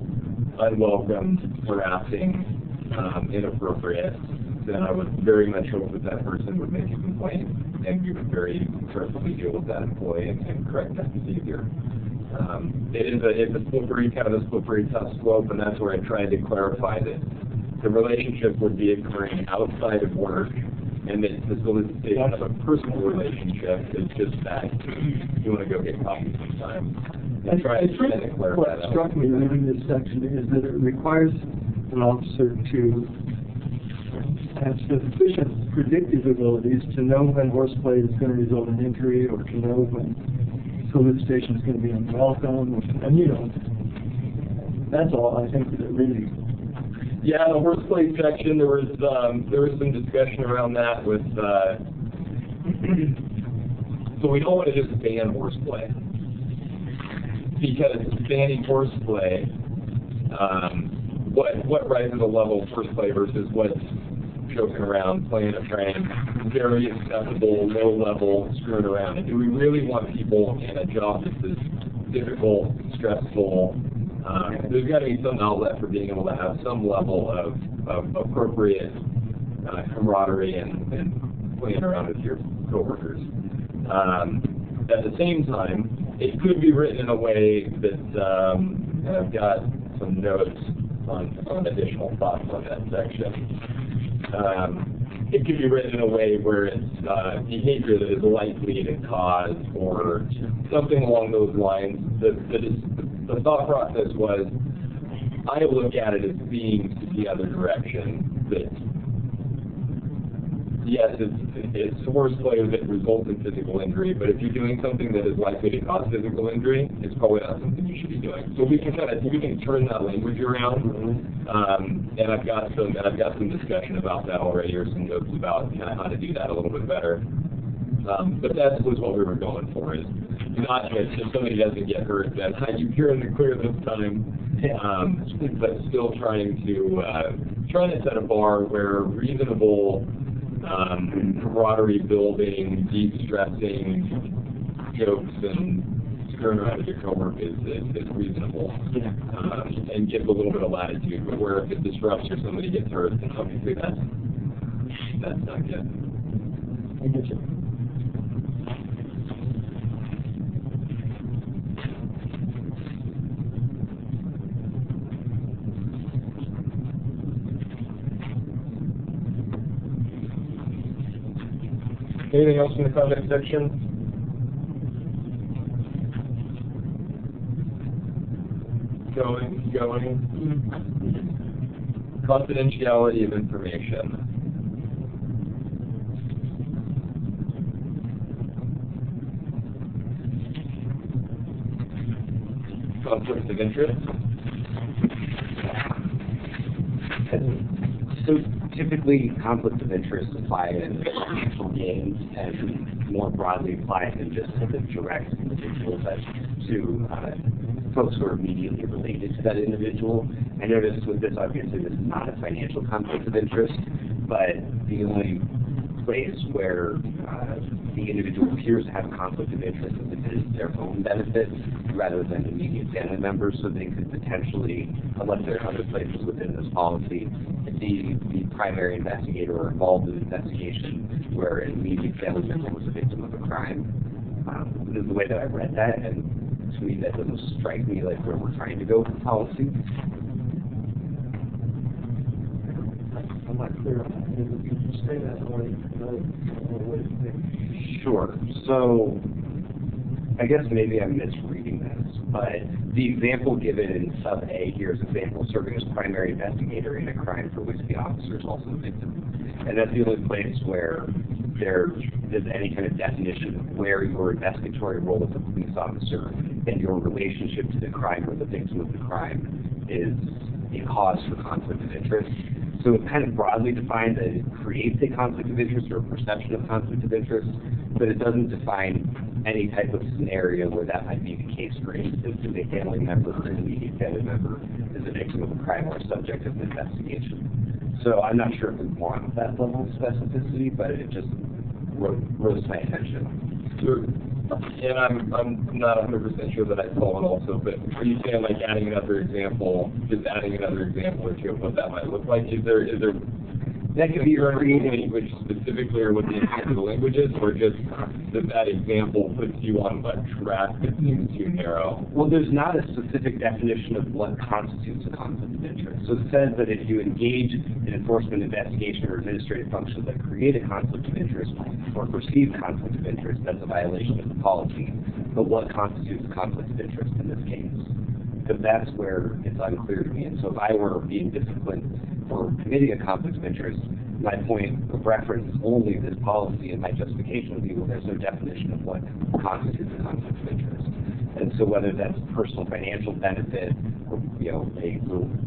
unwelcome, harassing, inappropriate, then I would very much hope that that person would make a complaint, and we would very carefully deal with that employee and correct that behavior. It's a slippery, tough slope, and that's where I tried to clarify that the relationship would be occurring outside of work, and that the solicitation of a personal relationship is just that you want to go get coffee sometime. What struck me reading this section is that it requires an officer to have sufficient predictive abilities to know when horseplay is going to result in injury, or to know when solicitation is going to be unwelcome, and that's all I think that it really. Yeah, the horseplay section, there was some discussion around that with, so we don't want to just ban horseplay, because banning horseplay, what rises the level of horseplay versus what's joking around, playing a prank, very acceptable, low level, screwing around, and do we really want people in a job that's as difficult, stressful? There's got to be some outlet for being able to have some level of appropriate camaraderie and playing around with your coworkers. At the same time, it could be written in a way that, and I've got some notes on additional thoughts on that section. It could be written in a way where it's behavior that is likely to cause, or something along those lines. The thought process was, I look at it as being the other direction. That yes, it's horseplay that results in physical injury, but if you're doing something that is likely to cause physical injury, it's probably not something you should be doing. So we can turn that language around, and I've got some discussion about that already, or some notes about kind of how to do that a little bit better. But that was what we were going for, is not just if somebody doesn't get hurt, then you're in the clear this time, but still trying to set a bar where reasonable camaraderie building, de-stressing jokes and screwing around with your coworkers is reasonable, and gives a little bit of latitude. But where if it disrupts or somebody gets hurt, then obviously that's not good. I get you. Anything else in the comment section? Going. Confidentiality of information. Conflict of interest. So typically, conflict of interest applied in financial gains, and more broadly applied than just to the direct individual, but to folks who are immediately related to that individual. I noticed with this, obviously, this is not a financial conflict of interest, but the only place where the individual appears to have a conflict of interest is if it is their own benefit rather than immediate family members, so they could potentially, unless there are other places within this policy, the primary investigator or involved in the investigation where an immediate family member was a victim of a crime. This is the way that I read that, and to me that doesn't strike me like where we're trying to go with the policy. I'm not clear on that. Can you say that in a way? Sure. So I guess maybe I'm misreading this, but the example given in sub A here is example serving as primary investigator in a crime for which the officer is also the victim. And that's the only place where there is any kind of definition of where your investigatory role as a police officer and your relationship to the crime or the victim of the crime is a cause for conflict of interest. So it's kind of broadly defined that it creates a conflict of interest or a perception of conflict of interest, but it doesn't define any type of scenario where that might be the case. For instance, if a family member or an immediate family member is a victim of a crime or subject of an investigation. So I'm not sure if we want that level of specificity, but it just rose to my attention. Sure. And I'm not 100% sure that I follow it also, but are you saying like adding another example, just adding another example or two of what that might look like? Is there that could be creating language specifically or what the intent of the language is, or just that example puts you on a track that seems too narrow? Well, there's not a specific definition of what constitutes a conflict of interest. So it says that if you engage in enforcement, investigation, or administrative functions that create a conflict of interest or perceived conflict of interest, that's a violation of the policy. But what constitutes a conflict of interest in this case? Because that's where it's unclear to me. And so if I were being disciplined for committing a conflict of interest, my point of reference is only this policy, and my justification would be, well, there's no definition of what constitutes a conflict of interest. And so whether that's personal financial benefit, or, a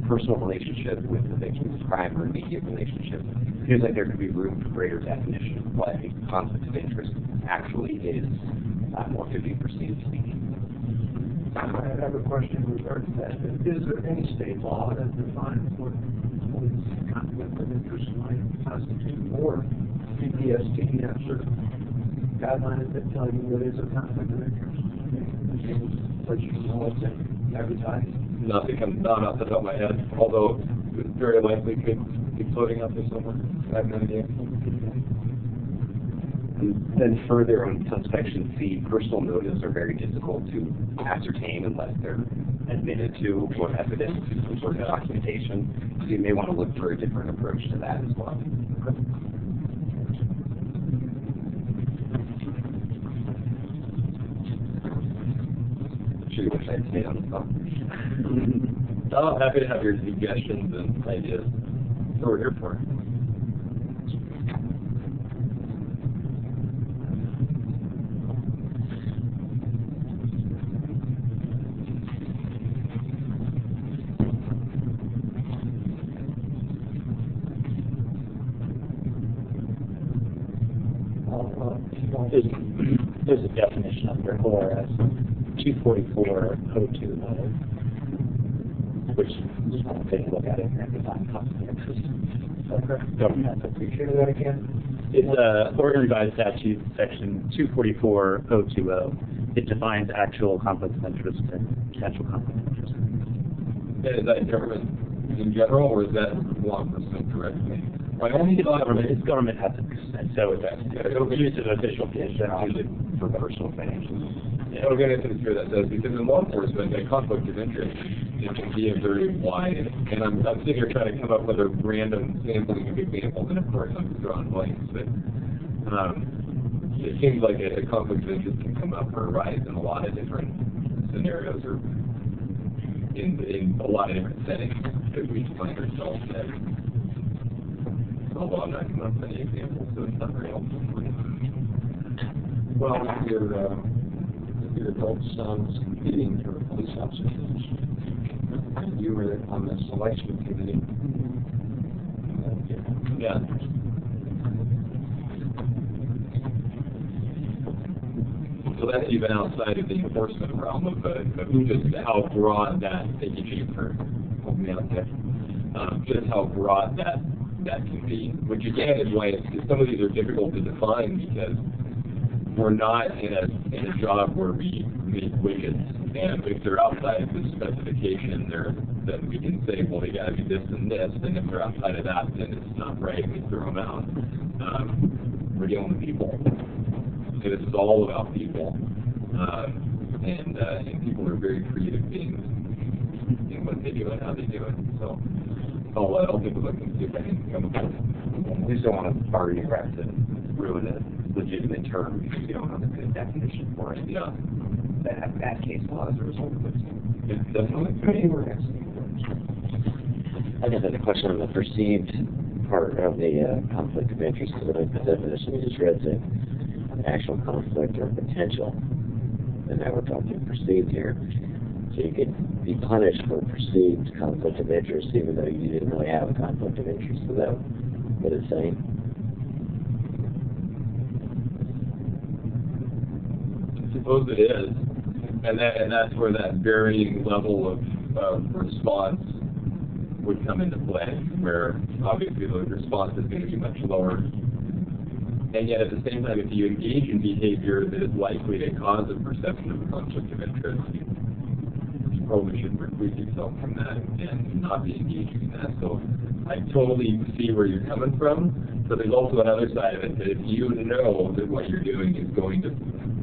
personal relationship with the victim of crime or immediate relationship, it feels like there could be room for greater definition of what a conflict of interest actually is, or could be perceived to be. I have a question in regards to that. Is there any state law that defines what is conflict of interest might constitute, or PTSD have certain guidelines that tell you what is a conflict of interest? Let you know what's advertised. Nothing comes down off the top of my head, although it very likely could be floating out there somewhere. I have no idea. And then further on subsection C, personal motives are very difficult to ascertain unless they're admitted to or evidence to some sort of documentation. So you may want to look for a different approach to that as well. I'm sure you wish I had stayed on the phone. I'm happy to have your suggestions and ideas. That's what we're here for. There's a definition under ORS 244.02, which just want to take a look at it and define conflict of interest. Okay. Government. Appreciate that again. It's Oregon Revised Statute Section 244.020. It defines actual conflict of interest and potential conflict of interest. Is that government in general, or is that law enforcement directly? It's government has it, so it's used as an official Often for personal financial. Yeah, we're going to consider that does, because in law enforcement, a conflict of interest can be a very wide, and I'm sitting here trying to come up with a random sampling of examples, and of course I'm drawing blanks, but it seems like a conflict of interest can come up or arise in a lot of different scenarios or in a lot of different settings that we find ourselves in. Although I'm not coming up with any examples, so it's not very helpful for you. Well, your adult son's competing for a police officer position, and you were on the selection committee. Yeah. So that's even outside of the enforcement realm of just how broad that, thank you, Chief, for helping me out there. Just how broad that can be, which again is why some of these are difficult to define, because we're not in a job where we make widgets, and if they're outside of the specification, then we can say, well, they got to be this and this, and if they're outside of that, then it's not right, we throw them out. We're dealing with people, so this is all about people, and people are very creative beings in what they do and how they do it. So I'll take a look and see if I can come up with. We just don't want to bargain rep to ruin a legitimate term because we don't have a good definition for it. Yeah. That have bad case law as a result of it. Yeah, definitely. I guess I have a question on the perceived part of the conflict of interest, because I think the definition we just read to actual conflict or potential, and now we're talking perceived here. So you could be punished for perceived conflict of interest, even though you didn't really have a conflict of interest. Is that what it's saying? I suppose it is, and that's where that varying level of response would come into play, where obviously the response is going to be much lower. And yet at the same time, if you engage in behavior that is likely to cause a perception of conflict of interest, you probably should recuse yourself from that and not be engaging in that. So I totally see where you're coming from, but there's also another side of it, that if you know that what you're doing is going to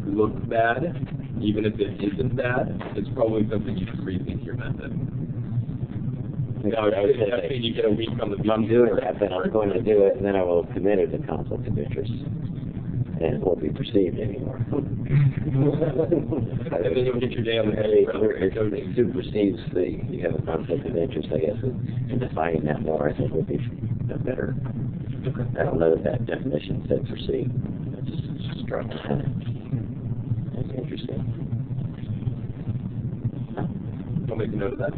look bad, even if it isn't bad, it's probably something you should rethink your method. Now, you get a week on the if I'm doing that, then I'm going to do it, and then I will have committed a conflict of interest, and it won't be perceived anymore. And then you'll get your day on the head. It supersedes you have a conflict of interest, I guess, and defining that more, I think, would be better. I don't know that definition said perceived. It's just struck me. That's interesting. I'll make a note of that.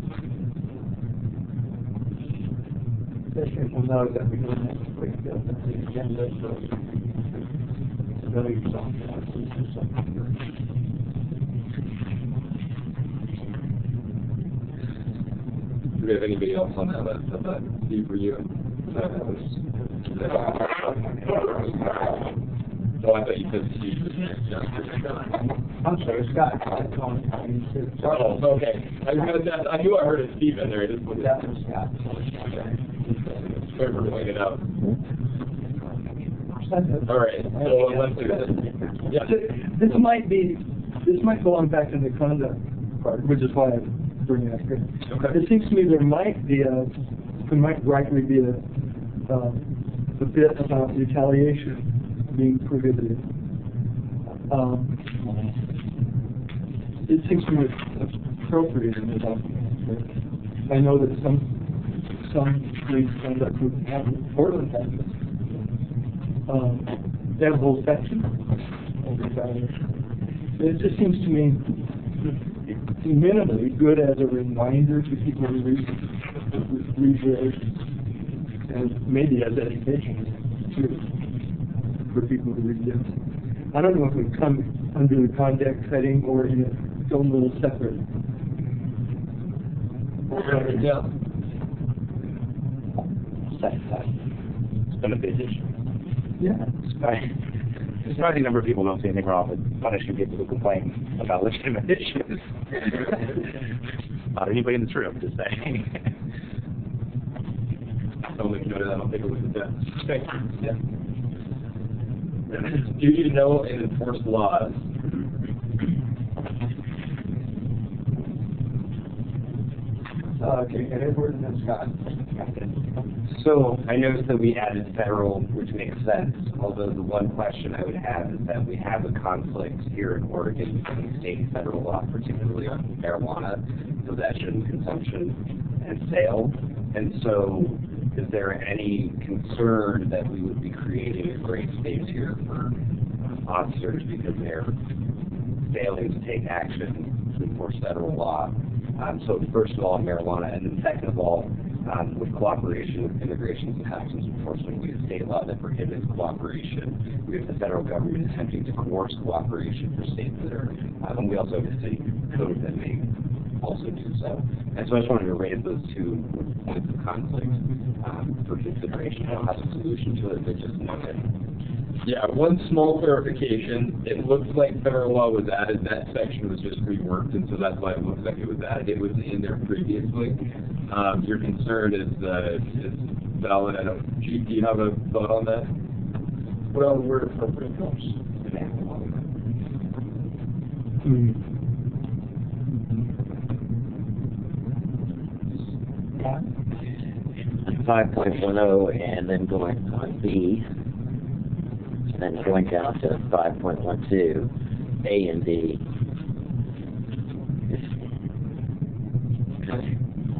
Especially from those that we don't have to break the agenda, so value something. Do we have anybody else on that list of that deep review? Oh, I thought you said Steve was next. I'm sorry, Scott. Oh, okay. I knew I heard a Steve in there. I just wanted That was Scott. Sorry for pulling it out. All right. So let's do this. Yeah. This might belong back in the conduct part, which is why I'm bringing it up here. Okay. It seems to me there might rightly be a bit about retaliation being prohibited. It seems to me appropriate in this. I know that some police conduct groups have Portland has it. They have a whole section of retaliation. It just seems to me minimally good as a reminder to people who read this, and maybe as education too, for people who read this. I don't know if it would come under the context heading or in its own little separate. Yeah. It's been a big issue. Yeah. A surprising number of people don't see anything wrong with punishing people who complain about legitimate issues. Not anybody in this room, just saying. I'll make note of that. I'll take a look at that. Okay. Yeah. Do you know and enforce laws? Okay, and Edward and then Scott. So I noticed that we added federal, which makes sense, although the one question I would have is that we have a conflict here in Oregon between state and federal law, particularly on marijuana possession, consumption, and sale. And so is there any concern that we would be creating a gray space here for officers because they're failing to take action to enforce federal law? So first of all, marijuana, and then second of all, with cooperation with Immigration and Customs Enforcement, we have state law that prohibits cooperation. We have the federal government attempting to coerce cooperation for states that are, and we also have a city code that may also do so. And so I just wanted to raise those two points of conflict for consideration. I don't have a solution to it, but just noted. Yeah, one small clarification. It looks like federal law was added. That section was just reworked, and so that's why it looks like it was added. It was in there previously. Your concern is valid. Do you have a thought on that? Well, where appropriate goes. 5.10, and then going on B, and then going down to 5.12, A and B.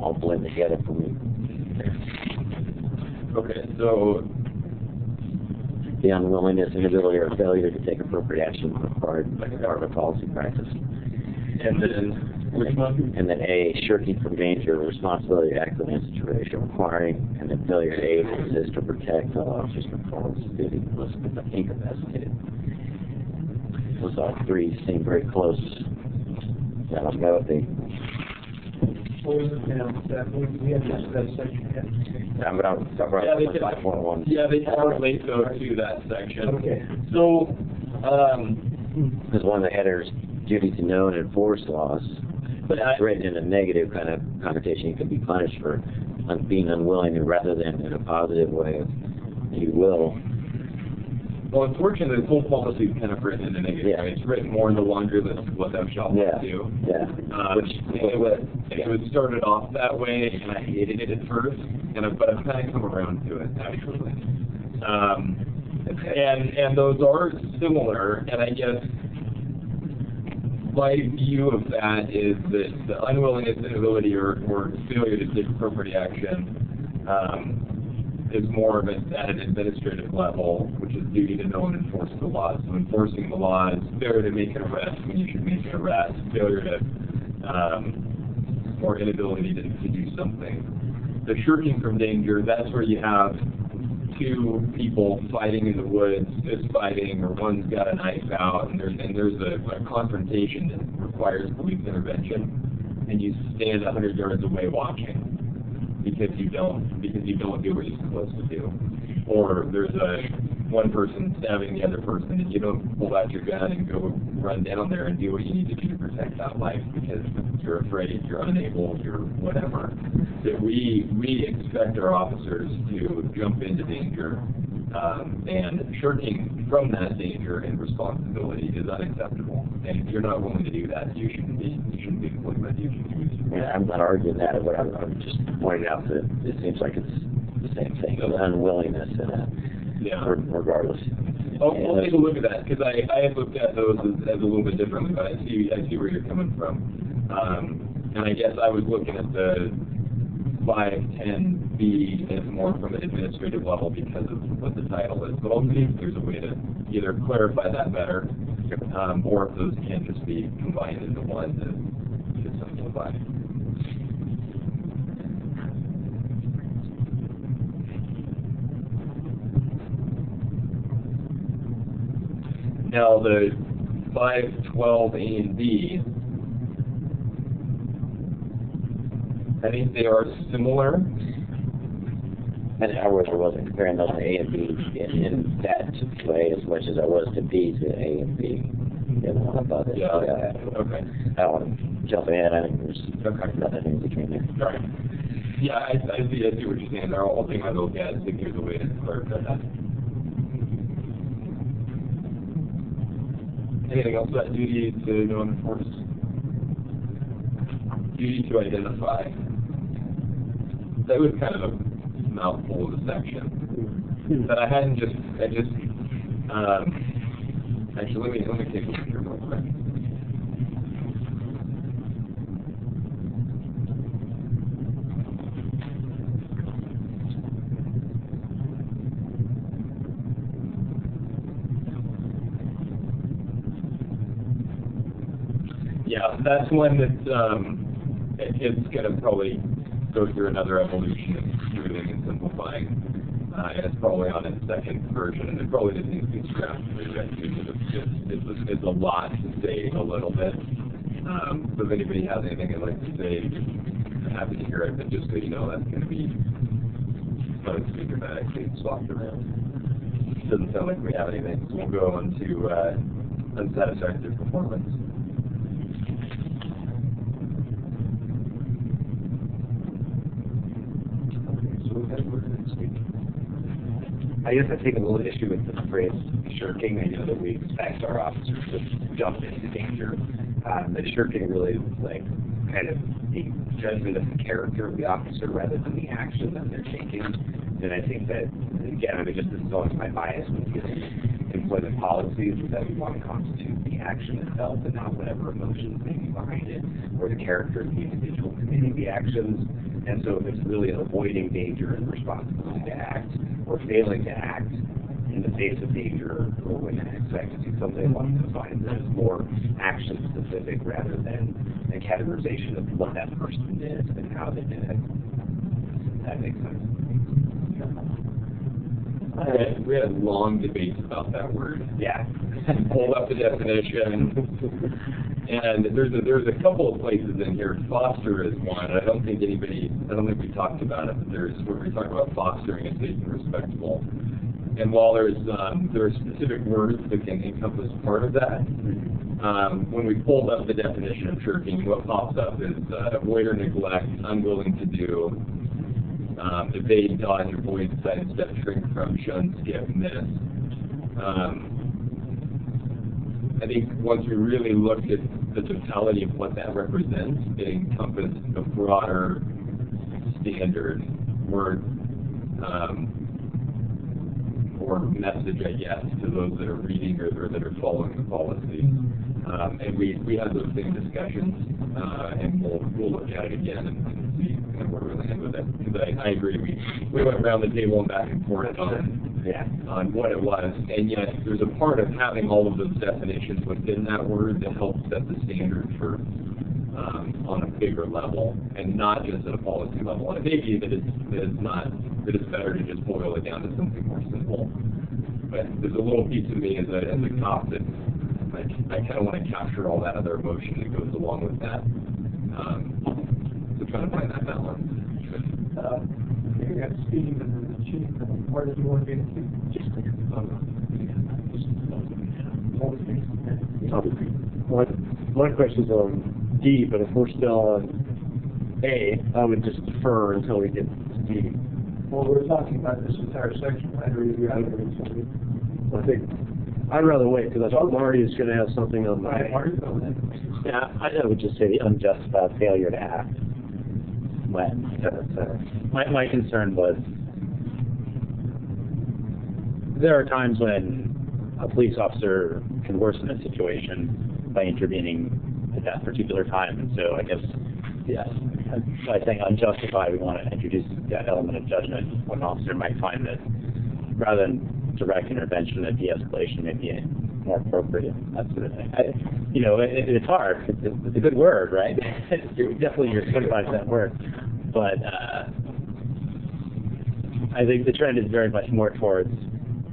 All blend together for me. Okay, so The unwillingness, inability, or failure to take appropriate action required by government policy practice. and then Which one? And then A, shirking from danger or responsibility to act within a situation requiring, and then failure to aid, assist, or protect fellow officers from false duty listed as incapacitated. Those all three seem very close. I don't know if they... What was it now? We have that section. I'm going to talk about Yeah, they 5.1. Yeah, they can relate though to that section. Okay. So, Because one of the headers, duty to know and enforce laws, but it's written in a negative kind of connotation. You could be punished for being unwilling rather than in a positive way of you will. well, unfortunately, the whole policy is kind of written in a negative way. It's written more in the laundry list of what thou shalt not do. Yeah. It was started off that way, and I hated it at first, but I've kind of come around to it, actually. And those are similar, and I guess my view of that is that the unwillingness, inability, or failure to take appropriate action is more of at an administrative level, which is duty to know and enforce the laws. So enforcing the laws, failure to make an arrest when you should make an arrest, failure to, or inability to do something. The shirking from danger, that's where you have two people fighting in the woods, fist fighting, or one's got a knife out, and there's a confrontation that requires police intervention, and you stand 100 yards away watching because you don't do what you're supposed to do. Or there's one person stabbing the other person, and you don't pull out your gun and go run down there and do what you need to do to protect that life because you're afraid, you're unable, you're whatever. That we expect our officers to jump into danger, and shirking from that danger and responsibility is unacceptable. And if you're not willing to do that, you shouldn't be employed by the Eugene. Yeah, I'm not arguing that, but I'm just pointing out that it seems like it's the same thing, unwillingness and regardless. We'll take a look at that, because I had looked at those as a little bit differently, but I see where you're coming from. And I guess I was looking at the 510B as more from an administrative level because of what the title is. But I'll see if there's a way to either clarify that better, or if those can just be combined into one to simplify. Now the 512A and B, I think they are similar. And I wasn't comparing those to A and B in that way as much as I was to B to A and B. About it. Yeah. Okay. I don't want to jump ahead. I think there's nothing in between there. All right. Yeah, I see what you're saying. I'll take my look at it and here's a way to clarify that. Anything else about duty to know and enforce? Duty to identify. That was kind of a mouthful of a section. But actually, let me take a look here real quick. Yeah, that's one that it's going to probably go through another evolution of smoothing and simplifying. And it's probably on its second version, and it probably just needs to be scrapped because it's a lot to say a little bit. So if anybody has anything they'd like to say, I'm happy to hear it, but just so you know, that's going to be dramatically swapped around. Doesn't sound like we have anything, so we'll go on to unsatisfactory performance. I guess I take a little issue with the phrase shirking. I know that we expect our officers to jump into danger. But shirking really is like kind of the judgment of the character of the officer rather than the action that they're taking. And I think that, again, I mean, just this is always my bias when dealing employment policies is that we want to constitute the action itself and not whatever emotions may be behind it or the character of the individual committing the actions. And so if it's really avoiding danger and responsibility to act or failing to act, in the face of danger or when I expect to do something along those lines that is more action specific rather than a categorization of what that person did and how they did it. That makes sense. We had long debates about that word. Yeah. Pulled up the definition, and there's a couple of places in here. Foster is one. I don't think we talked about it, but there's where we talk about fostering and safe and respectable. And while there are specific words that can encompass part of that, when we pulled up the definition of shirking, what pops up is avoid or neglect, unwilling to do, evade, dodge, avoid, sidestep, shrink from, shun, skip, miss. I think once we really looked at the totality of what that represents, it encompassed a broader standard word or message, I guess, to those that are reading or that are following the policy. And we had those same discussions, and we'll look at it again and see where we land with it. Because I agree, we went around the table and back and forth on what it was, and yet there's a part of having all of those definitions within that word that helps set the standard for on a bigger level, and not just at a policy level. And it may be that it's better to just boil it down to something more simple. But there's a little piece of me as a cop that I kind of want to capture all that other emotion that goes along with that. So trying to find that balance. You got speed and the chief, and where did you want to be? Just my question's on D, but if we're still on A, I would just defer until we get to D. Well, we're talking about this entire section. I'd rather I think I'd rather wait because I thought Marty is going to have something on my. Yeah, I would just say the unjustified failure to act. When my concern was there are times when a police officer can worsen a situation by intervening at that particular time, and so I guess yes, by saying unjustified, we want to introduce that element of judgment when an officer might find that rather than direct intervention, that de-escalation may be more appropriate, that sort of thing. It's hard. It's a good word, right? Definitely your 25-cent word. But I think the trend is very much more towards,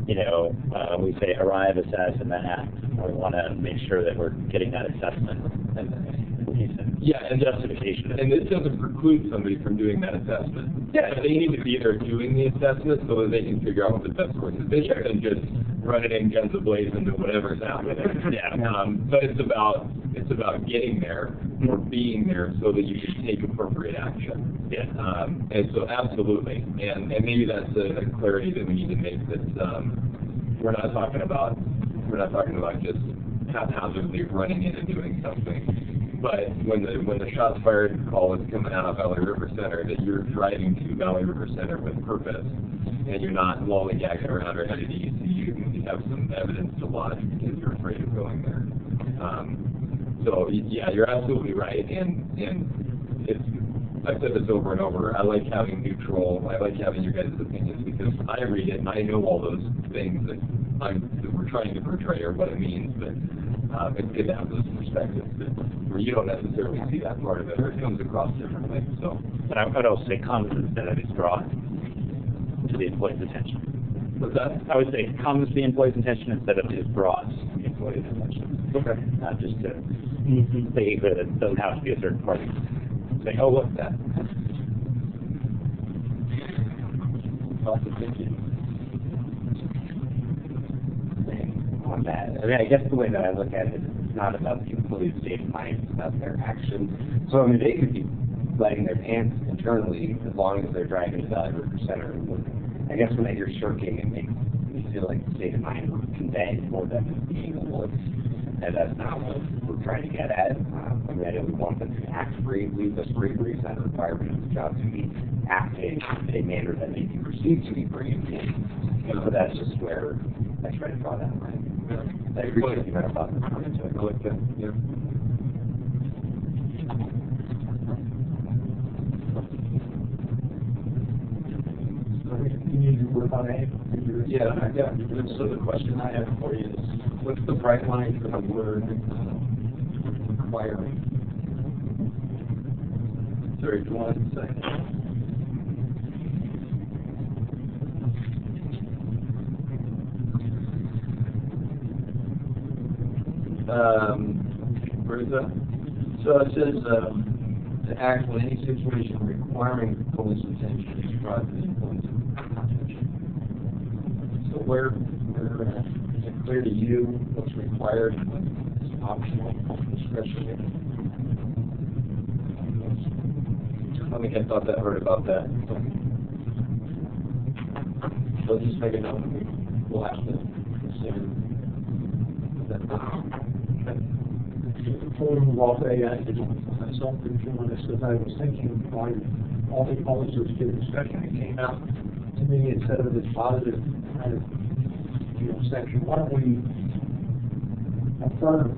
we say arrive, assess, and then act. We want to make sure that we're getting that assessment and justification. And this doesn't preclude somebody from doing that assessment. Yeah. But they need to be there doing the assessment so that they can figure out what the best course of action is and just run it in guns ablaze into whatever's happening. But it's about getting there or being there so that you can take appropriate action. And so absolutely. And maybe that's a clarity that we need to make that we're not talking about just haphazardly running in and doing something. But when the shots fired call is coming out of Valley River Center, that you're driving to Valley River Center with purpose, and you're not lollygagging around or headed to ECU because you have some evidence to lodge because you're afraid of going there. So yeah, you're absolutely right, and it's. I've said this over and over. I like having your guys' opinions because I read it and I know all those things that we're trying to portray or what it means, but it's good to have those perspectives where you don't necessarily see that part of it or it comes across differently. So, but I would also say common sense that is brought to the employee's attention. What's that? I would say comes to the employee's attention instead of is brought to the employee's attention. Okay. Not just to make it clear that it doesn't have to be a certain party. Saying, oh, what's that? Lots of thinking. On that, I mean, I guess the way that I look at it is it's not about the employee's state of mind, it's about their actions. So, I mean, they could be letting their pants internally as long as they're driving to Valley River Center. I guess when I hear shirking, it makes me feel like the state of mind was conveyed more than being a wolf. And that's not what we're trying to get at. I mean, I know we want them to act free, leave us free, it's not a requirement of the job to be acting in a manner that may be perceived to be free. And so that's just where I try to draw that line. I appreciate you had about this comment, so I like that. Yeah. You need to work about A? So the question I have for you is, what's the bright line for the word requiring? Sorry, do you want to say? Where is that? So it says, to act in any situation requiring police attention is brought to the police attention. So where is it clear to you what's required and what's optional, discretionary? I think I thought that heard about that. So just make a note. We'll have to consider that. Before we move off A, I did myself on this because I was thinking why all the officers did discussion. It came out to me instead of this positive kind of section. Why don't we affirm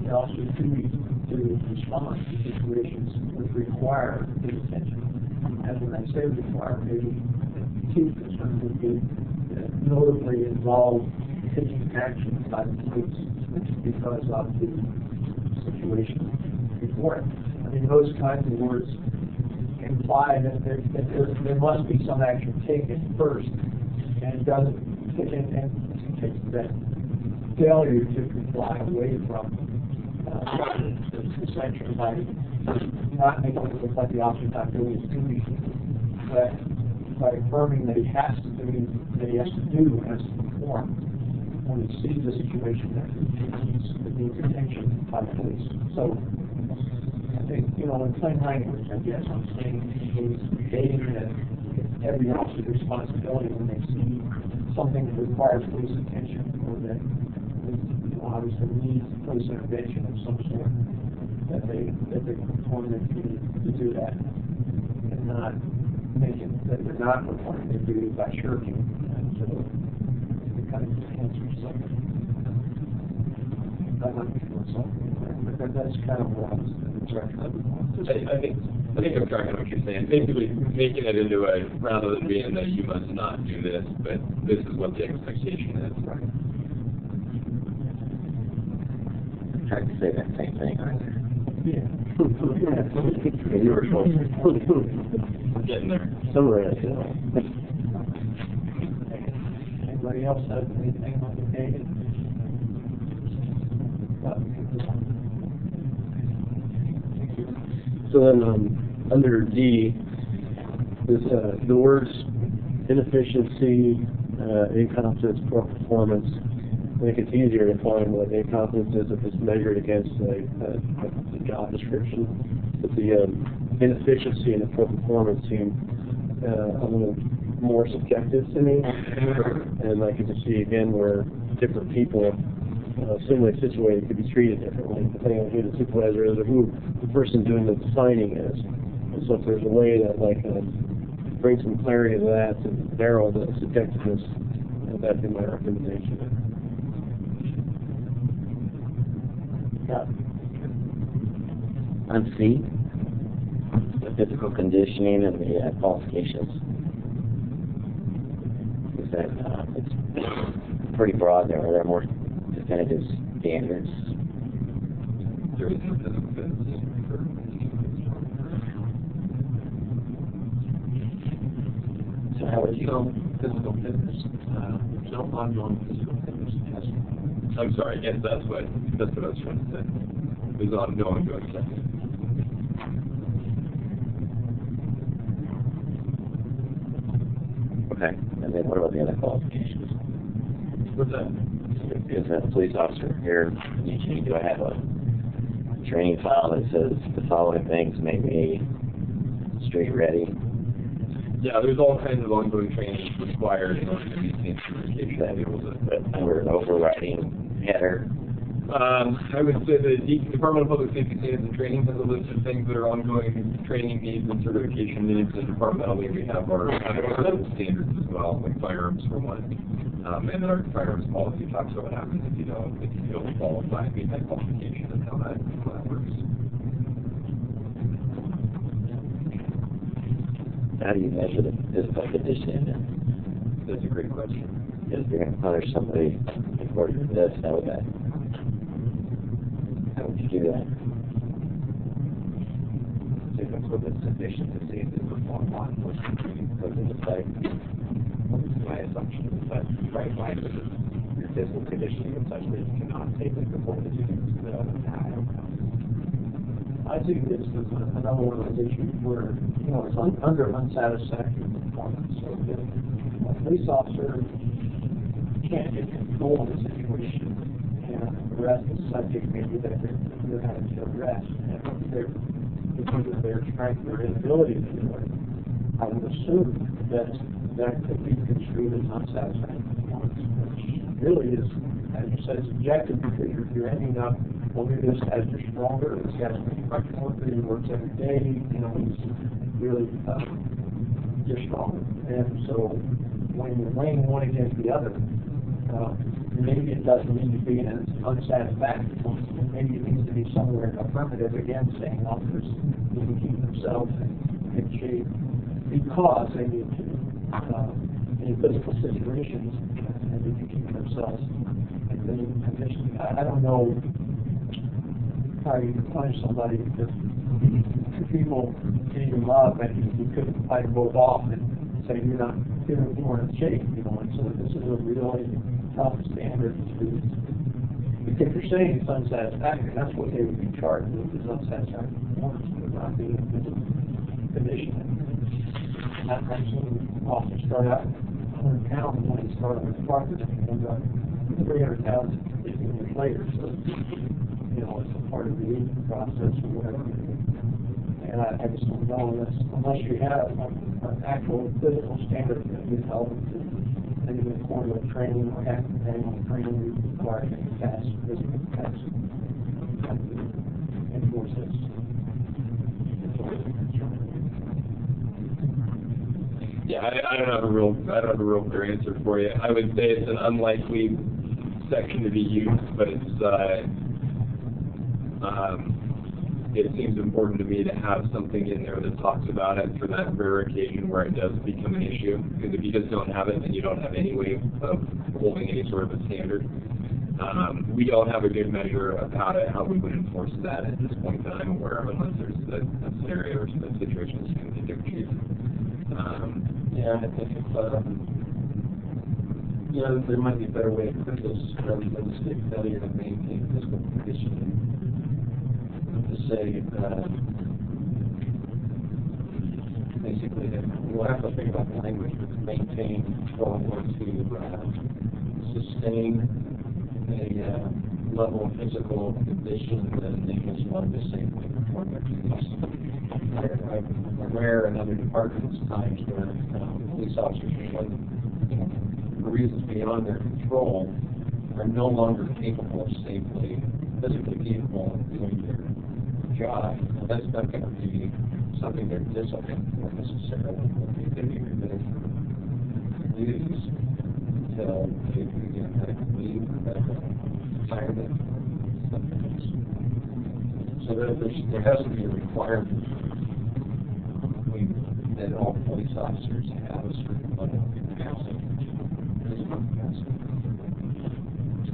the officer's duty to respond to situations which require his attention? And when I say require, maybe key concern would be notably involve taking action by the police because of the situation before it. I mean, those kinds of words imply that there must be some action taken first, and it doesn't, and takes that failure to comply away from the sanction by not making it look like the officer not doing his duty, but by affirming that he has to do, has to perform when he sees a situation that needs attention by the police. So I think, in plain language, I guess I'm saying he's stating that every officer's responsibility when they see something that requires police attention or that obviously needs police intervention of some sort, that they perform their duty to do that and not make it that they're not performing their duty by shirking. And so it kind of answers something. I'm not sure something, but that's kind of what I was tracking. I think I'm tracking what you're saying. Basically, making it into a, rather than being that you must not do this, but this is what the expectation is. Right. I tried to say that same thing earlier. Yeah. You were close. We're getting there. Somewhere, Anybody else have anything on the page? So then, under D, this, the words inefficiency, incompetence, poor performance. I think it's easier to find what incompetence is if it's measured against the job description. But the inefficiency and the poor performance seem a little more subjective to me. And I can just see again where different people similarly situated could be treated differently, depending on who the supervisor is or who the person doing the designing is. And so if there's a way that bring some clarity to that and narrow the subjectiveness, that'd be my recommendation. On C, the physical conditioning and the qualifications. Is that it's pretty broad there. Are there more definitive standards? There is no physical fitness. So how would you? No physical fitness. No ongoing physical fitness testing. I'm sorry, yes, that's what I was trying to say. There's ongoing testing. Okay, and then what about the other qualifications? What's that? As a police officer here, Eugene, do I have a training file that says the following things make me street ready? Yeah, there's all kinds of ongoing training required in order to maintain certification. That under an overriding header. I would say the Department of Public Safety Standards and Training has a list of things that are ongoing training needs and certification needs, and departmentally we have our standards as well, like firearms for one. And then our firearms policy talks about what happens if you don't qualify, meet that qualification and how that works. How do you measure the physical condition? That's a great question. If you're going to punish somebody according to this, how would you do that? If it's within sufficient to see if they perform law enforcement goes into play. My assumption is that right line is your physical conditioning and such that you cannot take it before the students. I don't know. I think this is another one of those issues where, it's under unsatisfactory performance. So if a police officer can't get control of the situation and arrest the subject, maybe that they're having to arrest, and because of their strength or inability to do it, I would assume that could be construed as unsatisfactory performance, which really is, as you said, subjective, because you're ending up, well, maybe this guy's just stronger, this guy's much more good, he works every day, he's really just stronger. And so when you're weighing one against the other, maybe it doesn't need to be an unsatisfactory one. Maybe it needs to be somewhere affirmative, again, saying officers need to keep themselves in shape because they need to, in physical situations, they need to keep themselves in physical condition. I don't know how you can punish somebody if two people beat them up and you couldn't fight them both off and say you're not feeling more in shape, and so this is a really tough standard to, if you're saying it's unsatisfactory, that's what they would be charged with, is unsatisfactory performance, but not being in physical condition. I've seen officers start out 100 pounds when they start on the department and end up 300 pounds 15 years later, so it's a part of the aging process or whatever. And I just don't know unless you have an actual physical standard that you held to any form of training or annual training required to pass physical tests. Enforce this. Yeah, I don't have a real clear answer for you. I would say it's an unlikely section to be used, but it seems important to me to have something in there that talks about it for that rare occasion where it does become an issue. Because if you just don't have it, then you don't have any way of holding any sort of a standard. We don't have a good measure of how we would enforce that at this point that I'm aware of, unless there's a scenario or a situation that's going to be different. Yeah, I think if there might be a better way to put this rather than state failure to maintain physical conditioning. To say basically that we'll have to think about the language to maintain control or to sustain a level of physical condition that enables one to safely perform their duties. I'm aware in other departments times where police officers, for reasons beyond their control, are no longer capable of physically capable of doing their job. Now, that's not going to be something they're disciplined for necessarily. They can be removed from duties until they can medical leave or medical retirement. So there has to be a requirement that all police officers have a certain level of capacity.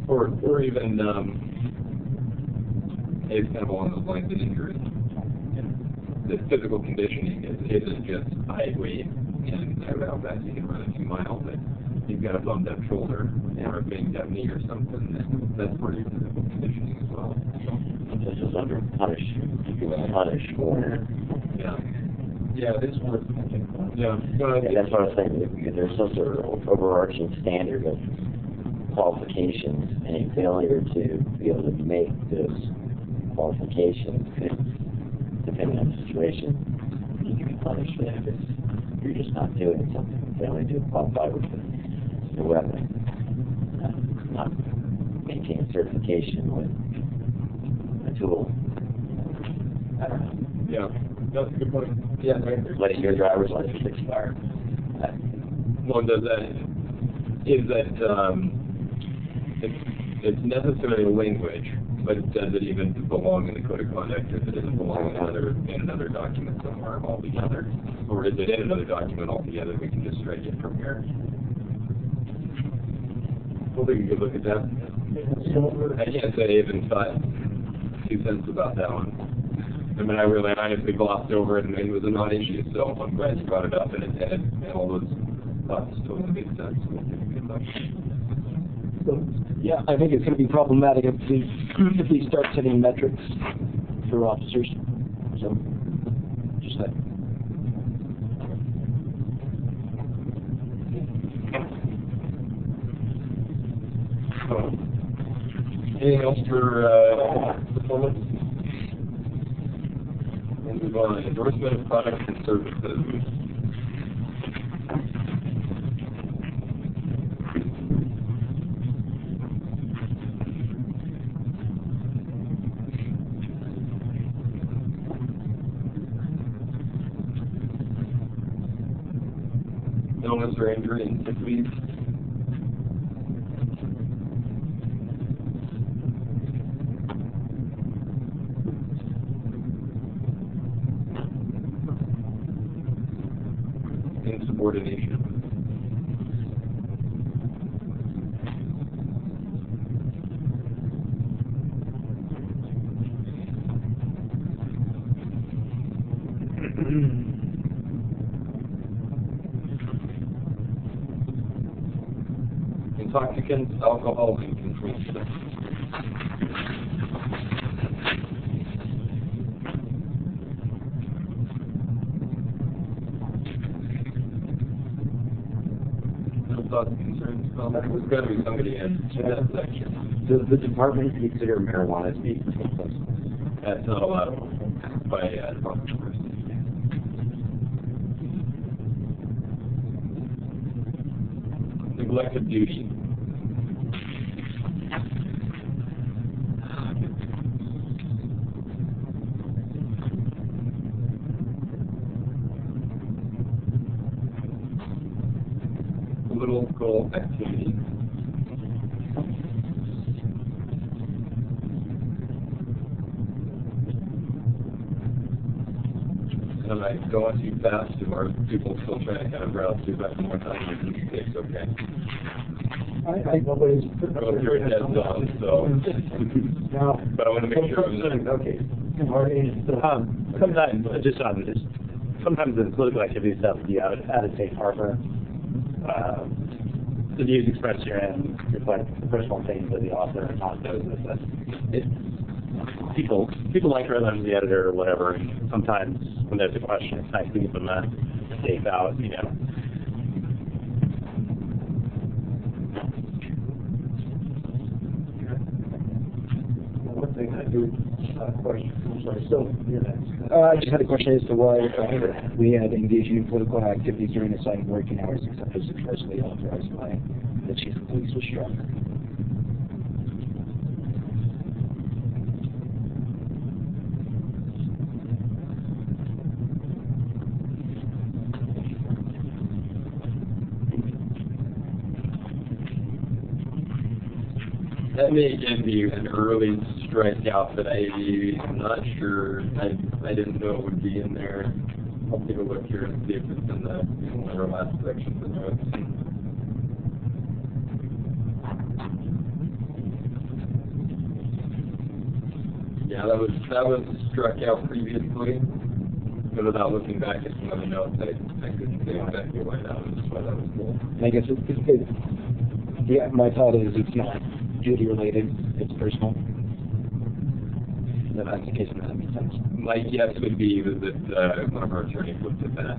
Or even it's kind of along those lines of injury. The physical conditioning isn't just height, weight, and how fast you can run a few miles. But you've got a bumped up shoulder or a banged up knee or something. That's part of your physical conditioning as well. This is under punish. You will punish for. Yeah, this one. Yeah. That's what I was saying. Because there's some sort of overarching standard of qualifications, and a failure to be able to make those qualifications could, depending on the situation, you can be punished for that if you're just not doing something, failing to qualify with the weapon, not maintain certification with a tool. I don't know. Yeah, that's a good point. Yeah, right. Letting your driver's license expire. Well, is that it's necessarily language, but does it even belong in the code of conduct if it doesn't belong in another document somewhere altogether? Or is it in another document altogether, we can just strike it from here? We'll take a good look at that. I can't say I even thought 2 cents about that one. I mean, I really honestly glossed over it and it was a non-issue, so I'm glad you brought it up and all those thoughts totally made sense. We'll take a good look. So, yeah, I think it's going to be problematic if we start setting metrics for officers. So, just that. Anything else for performance? We'll move on. Endorsement of products and services. Illness or injury and sick leave. Insubordination. Intoxicants, alcohol, and controlled substances. Thoughts, concerns, comments? There's got to be somebody in that section. Does the department consider marijuana to be controlled? That's not allowed by Department of Commerce. Neglect of duty. Political activity. And I go on too fast, or are people still trying to kind of browse through that more time? It's okay. I nobody's. Well, your head's on, so. Now. But I want to make sure. Okay. Sometimes in political activity stuff, you add a safe harbor. The views expressed herein reflect the personal things of the author, not those of the people like her than the editor or whatever. And sometimes when there's a question, it's nice to give them a safe out, you know. One thing I do, question, I'm sorry, so, I just had a question as to why we had engaging in political activities during assigned working hours, except as expressly authorized by the chief of police was struck. That may again be an early strikeout that I'm not sure. I didn't know it would be in there. I'll take a look here and see if it's in one of our last sections of notes. Yeah, that was struck out previously. But without looking back at some other notes, I couldn't say exactly why that was pulled. And I guess yeah, my thought is it's not duty related, it's personal. If that's the case, that makes sense. My guess would be that one of our attorneys looked at that.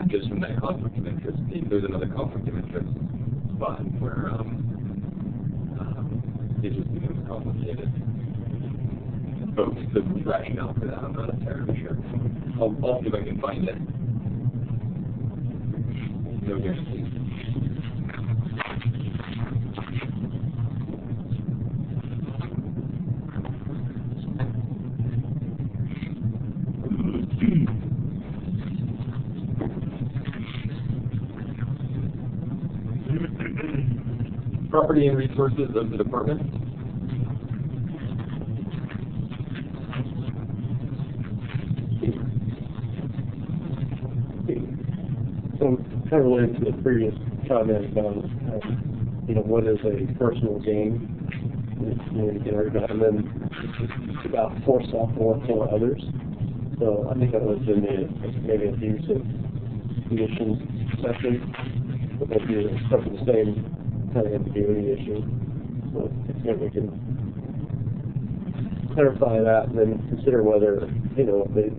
Just from that conflict of interest. There's another conflict of interest spot where it just becomes complicated. But the rationale for that, I'm not entirely sure. I'll see if I can find it. No guarantee. Property and resources of the department. So kind of related to the previous comment about what is a personal gain, and then about force off for others. So I think that was in maybe a abusive conditions session, but maybe it's stuff the same kind of ambiguity issue. So if we can clarify that and then consider whether, if they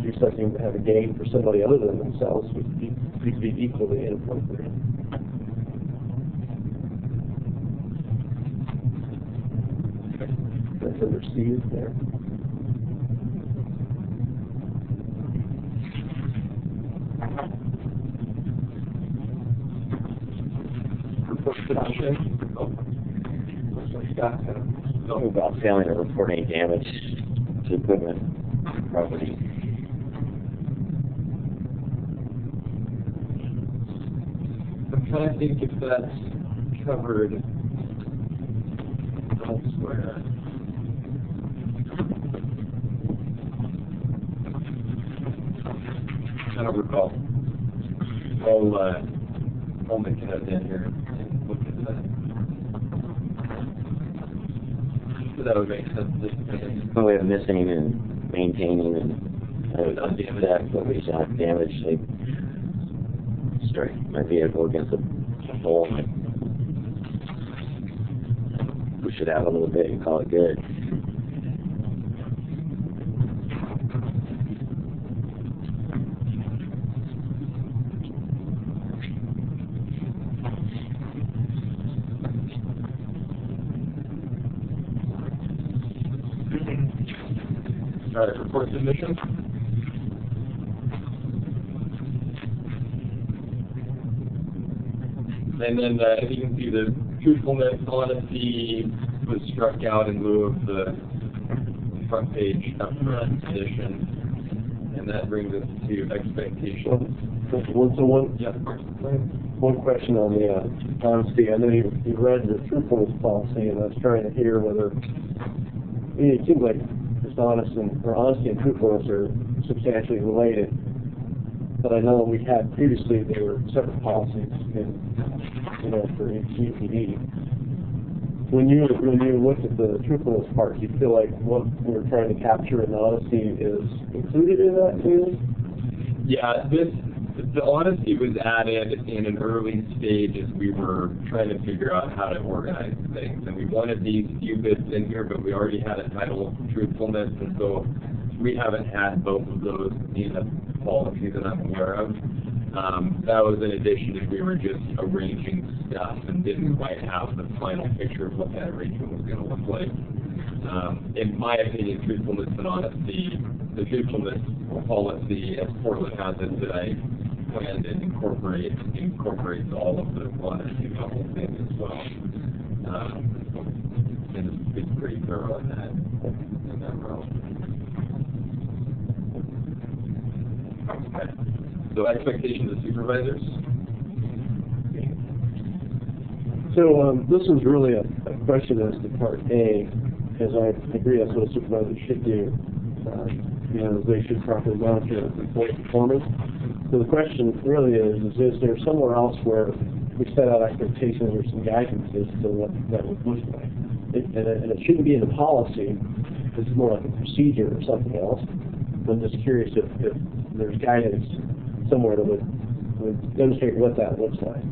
do something to have a gain for somebody other than themselves would be equally inappropriate. That's under C there. Talking about failing to report any damage to equipment, property. I'm trying to think if that's covered elsewhere. I don't recall. I'll make it out in here and look at that. So that would make sense. Well, we have missing and maintaining and that, but we just have damage. Like strike my vehicle against a pole. We should have a little bit and call it good. All right, report submission. And then, as you can see, the truthfulness, honesty was struck out in lieu of the front page upfront edition. And that brings us to expectations. One question on the honesty. I know you read the truthfulness policy, and I was trying to hear whether it seems like honesty and truthfulness are substantially related. But I know we had previously there were separate policies for EPD. When you looked at the truthfulness part, do you feel like what we were trying to capture in honesty is included in that too? Yeah, the honesty was added in an early stage as we were trying to figure out how to organize things. And we wanted these few bits in here, but we already had a title, truthfulness, and so we haven't had both of those in the policy that I'm aware of. That was in addition if we were just arranging stuff and didn't quite have the final picture of what that arrangement was going to look like. In my opinion, truthfulness and honesty, the truthfulness policy, as Portland has it, that I plan to incorporates all of the honesty level things as well. And it's pretty thorough in that realm. Okay. So expectations of supervisors? So this was really a question as to part A, as I agree that's what a supervisor should do. They should properly monitor employee performance. So the question really is there somewhere else where we set out expectations or some guidance as to what that would look like? And it shouldn't be in the policy. It's more like a procedure or something else. I'm just curious if there's guidance somewhere that would demonstrate what that looks like.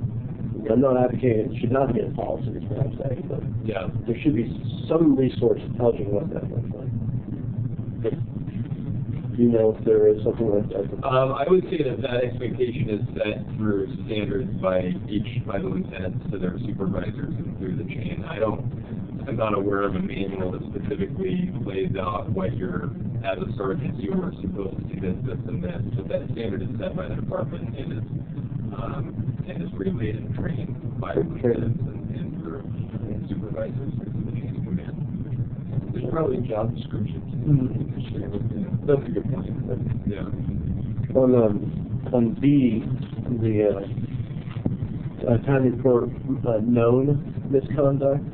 I'm not advocating it should not be in policy, is what I'm saying, but yeah, there should be some resource that tells you what that looks like. But do you know if there is something like that? I would say that expectation is set through standards by the lieutenants to their supervisors and through the chain. I'm not aware of a manual that specifically lays out what you're, as a sergeant, you are supposed to do this, and this. But that standard is set by the department and is relayed and trained by lieutenants and group supervisors through the chain of command. There's probably job descriptions. That's a good point. Yeah. On B, the time report known misconduct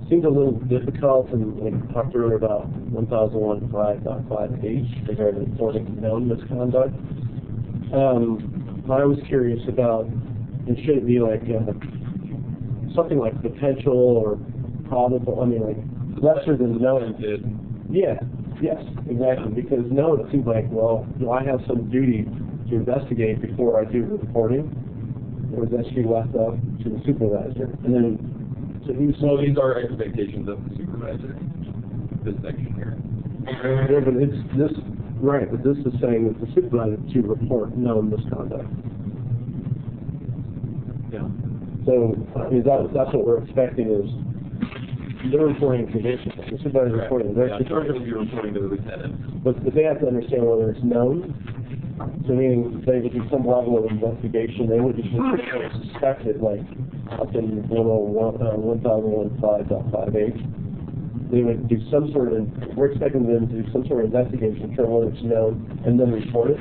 seems a little difficult, and we talked earlier about 1001.5.5H regarding reporting known misconduct. I was curious about, and should it be like something like potential or probable, I mean, like, lesser than known. Yeah, yes, exactly, because known, it seems like, well, do I have some duty to investigate before I do the reporting? Or is that should be left up to the supervisor? And then, so who's... So these are expectations of the supervisor, this section here. Yeah, but it's this, right, but this is saying that the supervisor to report known misconduct. Yeah. So, I mean, that's what we're expecting is they're reporting conditions. The supervisor reporting their Yeah, they're going to be reporting to the lieutenant. but they have to understand whether it's known. So meaning they would do some level of investigation. They would just suspect it, like up in 1015.58. They would do some sort of, we're expecting them to do some sort of investigation, determine whether it's known, and then report it.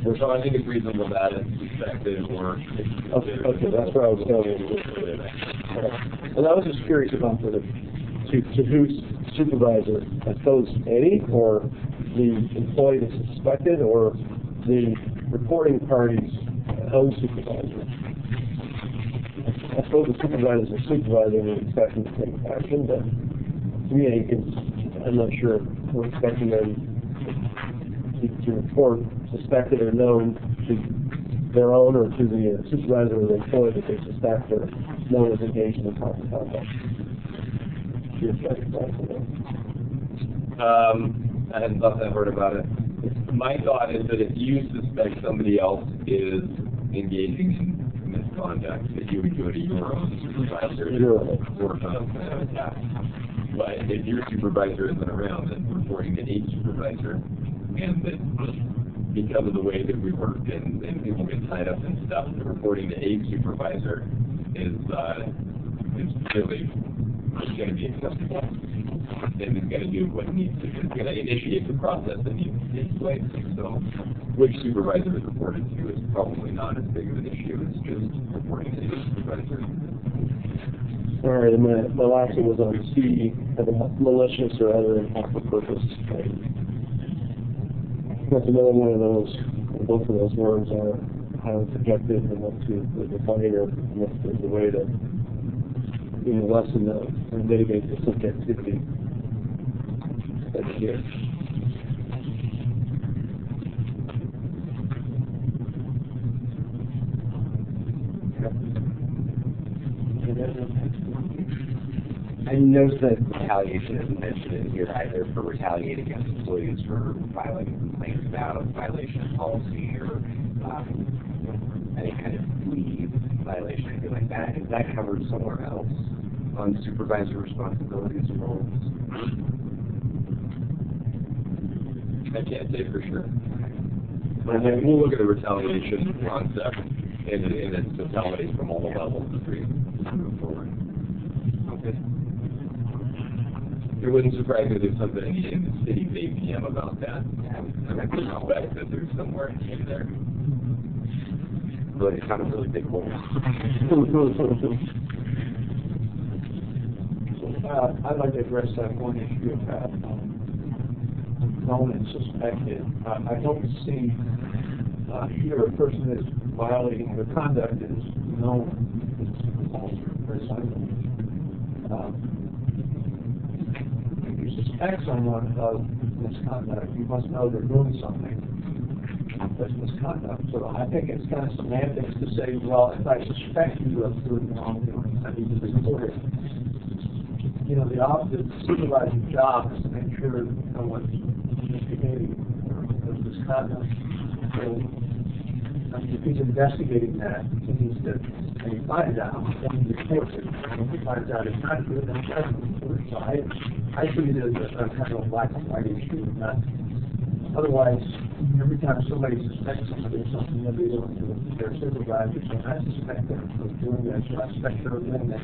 So I think it's reasonable that it's suspected or... Okay, that's where I was going. And I was just curious about to whose supervisor, I suppose any, or the employee that's suspected, or the reporting party's own supervisor. I suppose the supervisor is supervisor and we're expecting to take action, but to me, I'm not sure we're expecting them to report suspected or known to their own or to the supervisor or the employee that they suspect or known as engaged in improper conduct. I hadn't thought that word about it. My thought is that if you suspect somebody else is engaging in misconduct, that you would go to your own supervisor and work on a task. But if your supervisor isn't around, then reporting to a supervisor, and that because of the way that we work and people get tied up in stuff, the reporting to a supervisor is really going to be acceptable. And is going to do what needs to do. It's going to initiate the process that needs to take place. So, which supervisor is reported to is probably not as big of an issue. It's just reporting to the supervisor. All right, and my last one was on C, malicious or other improper purpose. That's another one of those. Both of those words are highly subjective and what to define or what's the way to lessen and mitigate the subjectivity. Here. I noticed that retaliation isn't mentioned in here either for retaliating against employees for filing complaints about a violation of policy or any kind of leave violation, anything like that. Is that covered somewhere else on supervisor responsibilities and roles? I can't say for sure. But we'll look at the retaliation concept in its totality from all the levels as we move forward. Okay. It wouldn't surprise me if there's something in the city's APM about that. I would suspect that there's somewhere in there. Really, it's not a really big one. I'd like to address that one issue about known and suspected. I don't see here a person is violating their conduct is known. If you suspect someone of misconduct, you must know they're doing something that's misconduct. So I think it's kind of semantics to say, well, if I suspect you of doing wrongdoing, I need to report it. You know, the supervisor's job is to make sure no one's misbehaving or misconduct. So, I mean, if he's investigating that, he needs to, and he finds out, then he reports it. And if he finds out it's not good, then he doesn't report it. So I see it as a kind of a black and white issue. Otherwise, every time somebody suspects somebody of something that they don't do, their supervisor says, I suspect them of doing this, or I suspect they're doing that.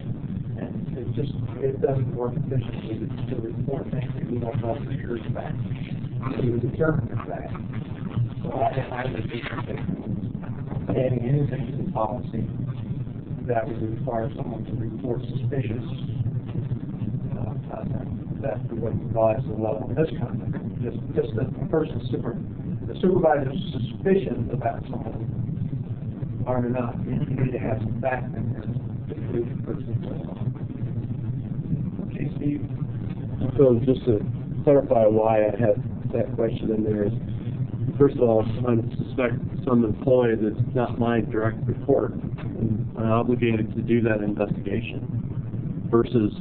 And it doesn't work efficiently to report things that you don't know for sure is fact. So you determine the fact. So I would be adding anything to the policy that would require someone to report suspicious conduct. That would rise the level of misconduct. Just the person's the supervisor's suspicion about someone are enough. You need to have some fact in there. leave the person alone. Okay, Steve? So just to clarify why I had that question in there is, first of all, I suspect some employee that's not my direct report, and I'm obligated to do that investigation versus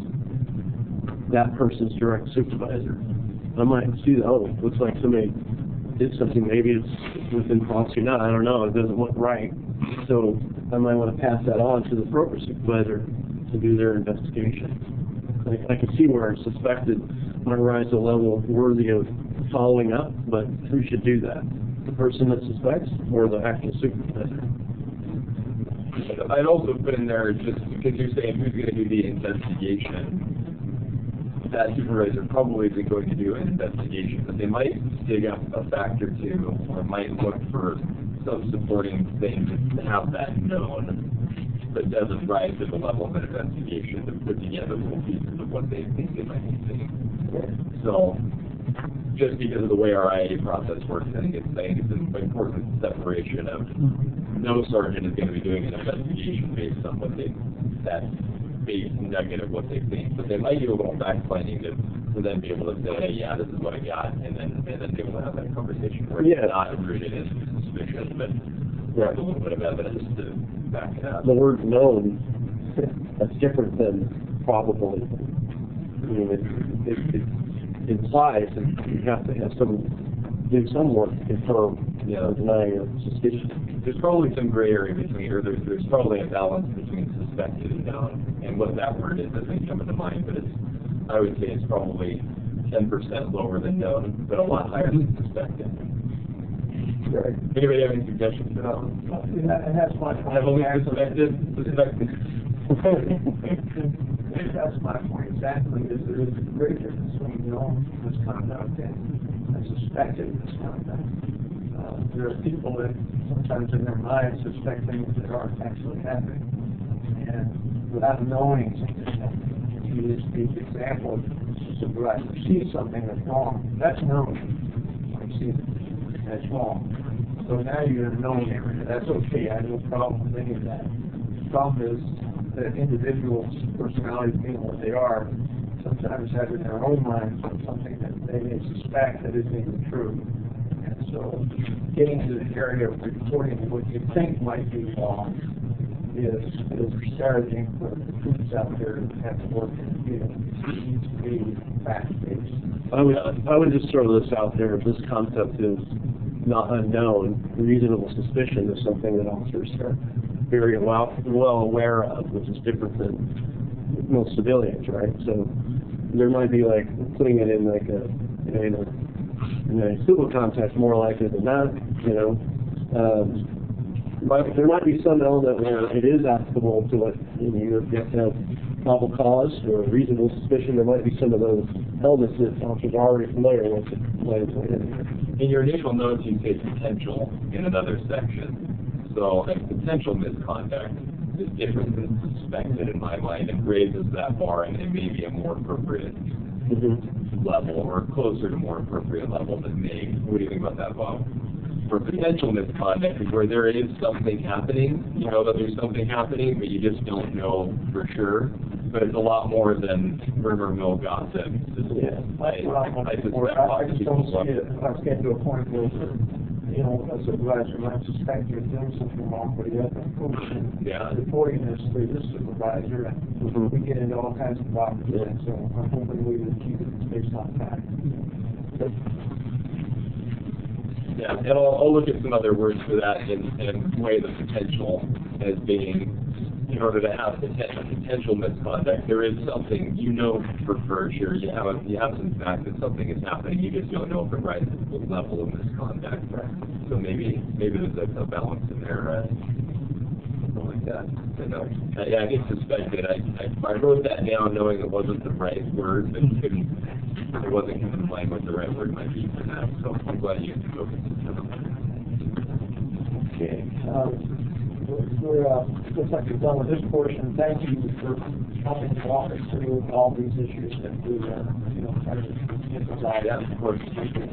that person's direct supervisor. I might see that, oh, looks like somebody did something, maybe it's within policy or not, I don't know, it doesn't look right. So I might want to pass that on to the appropriate supervisor to do their investigation. I can see where suspected might rise to a level worthy of following up, but who should do that? The person that suspects or the actual supervisor? I'd also put in there, just because you're saying who's going to do the investigation, that supervisor probably isn't going to do an investigation, but they might dig up a fact or two, or might look for some supporting things to have that known, but doesn't rise to the level of an investigation to put together little pieces of what they think they might be seeing. So, just because of the way our IA process works, I think it's an important separation of no sergeant is going to be doing an investigation based on what they, that base nugget of what they think, but they might do a little fact finding to then be able to say, hey, yeah, this is what I got, and then be able to have that conversation where it's not rooted in suspicion, but there's a little bit of evidence to back it up. The word known, that's different than probably. I mean, it implies that you have to have do some work to confirm, deny your suspicion. There's probably some gray area between, or there's probably a balance between suspected and known, and what that word is doesn't come into mind, but I would say it's probably 10% lower than known, but a lot higher than suspected. Right. Anybody have any suggestions for that one? And that's my point. Have only suspected? That's my point exactly, is there is a great difference between known misconduct and suspected misconduct. There are people that sometimes in their minds suspect things that aren't actually happening. And without knowing something, you use the example of supervisor sees something that's wrong. That's known. I see that's wrong. So now you're in a known area. That's okay. I have no problem with any of that. The problem is that individuals' personalities being what they are sometimes have in their own minds something that they may suspect that isn't even true. And so getting to the area of reporting what you think might be wrong is discouraging for the troops out there that have to work in the field. It needs to be fact-based. I would just throw this out there. This concept is not unknown. Reasonable suspicion is something that officers are very well aware of, which is different than most civilians, right? So there might be like putting it in like in a civil context more likely than not, but there might be some element where it is applicable to what you have to have probable cause or reasonable suspicion. There might be some of those elements that officers are already familiar with. In your initial notes, you say potential in another section. So a potential misconduct is different than suspected in my mind, and raises that bar and it may be a more appropriate level, or closer to more appropriate level than may. What do you think about that, Bob? For potential misconduct is where there is something happening, you know that there's something happening, but you just don't know for sure. But it's a lot more than rumor mill gossip. Yeah, I just don't see it. I was getting to a point where, a supervisor might suspect you're doing something wrong, but he hasn't proven it. Reporting this to this supervisor, and we get into all kinds of problems. And so I'm hoping we will keep it based on fact. Yeah, and I'll look at some other words for that and weigh the potential as being, in order to have potential misconduct, there is something for sure. You have some fact that something is happening. You just don't know if it rises to the level of misconduct. So maybe there's a balance in there, something like that. But I think suspected. I wrote that down knowing it wasn't the right word, but it wasn't coming to mind what the right word might be for that. So I'm glad you focused on that. Okay. Looks like we're done with this portion. Thank you for helping to walk us through all these issues that we try to emphasize out of course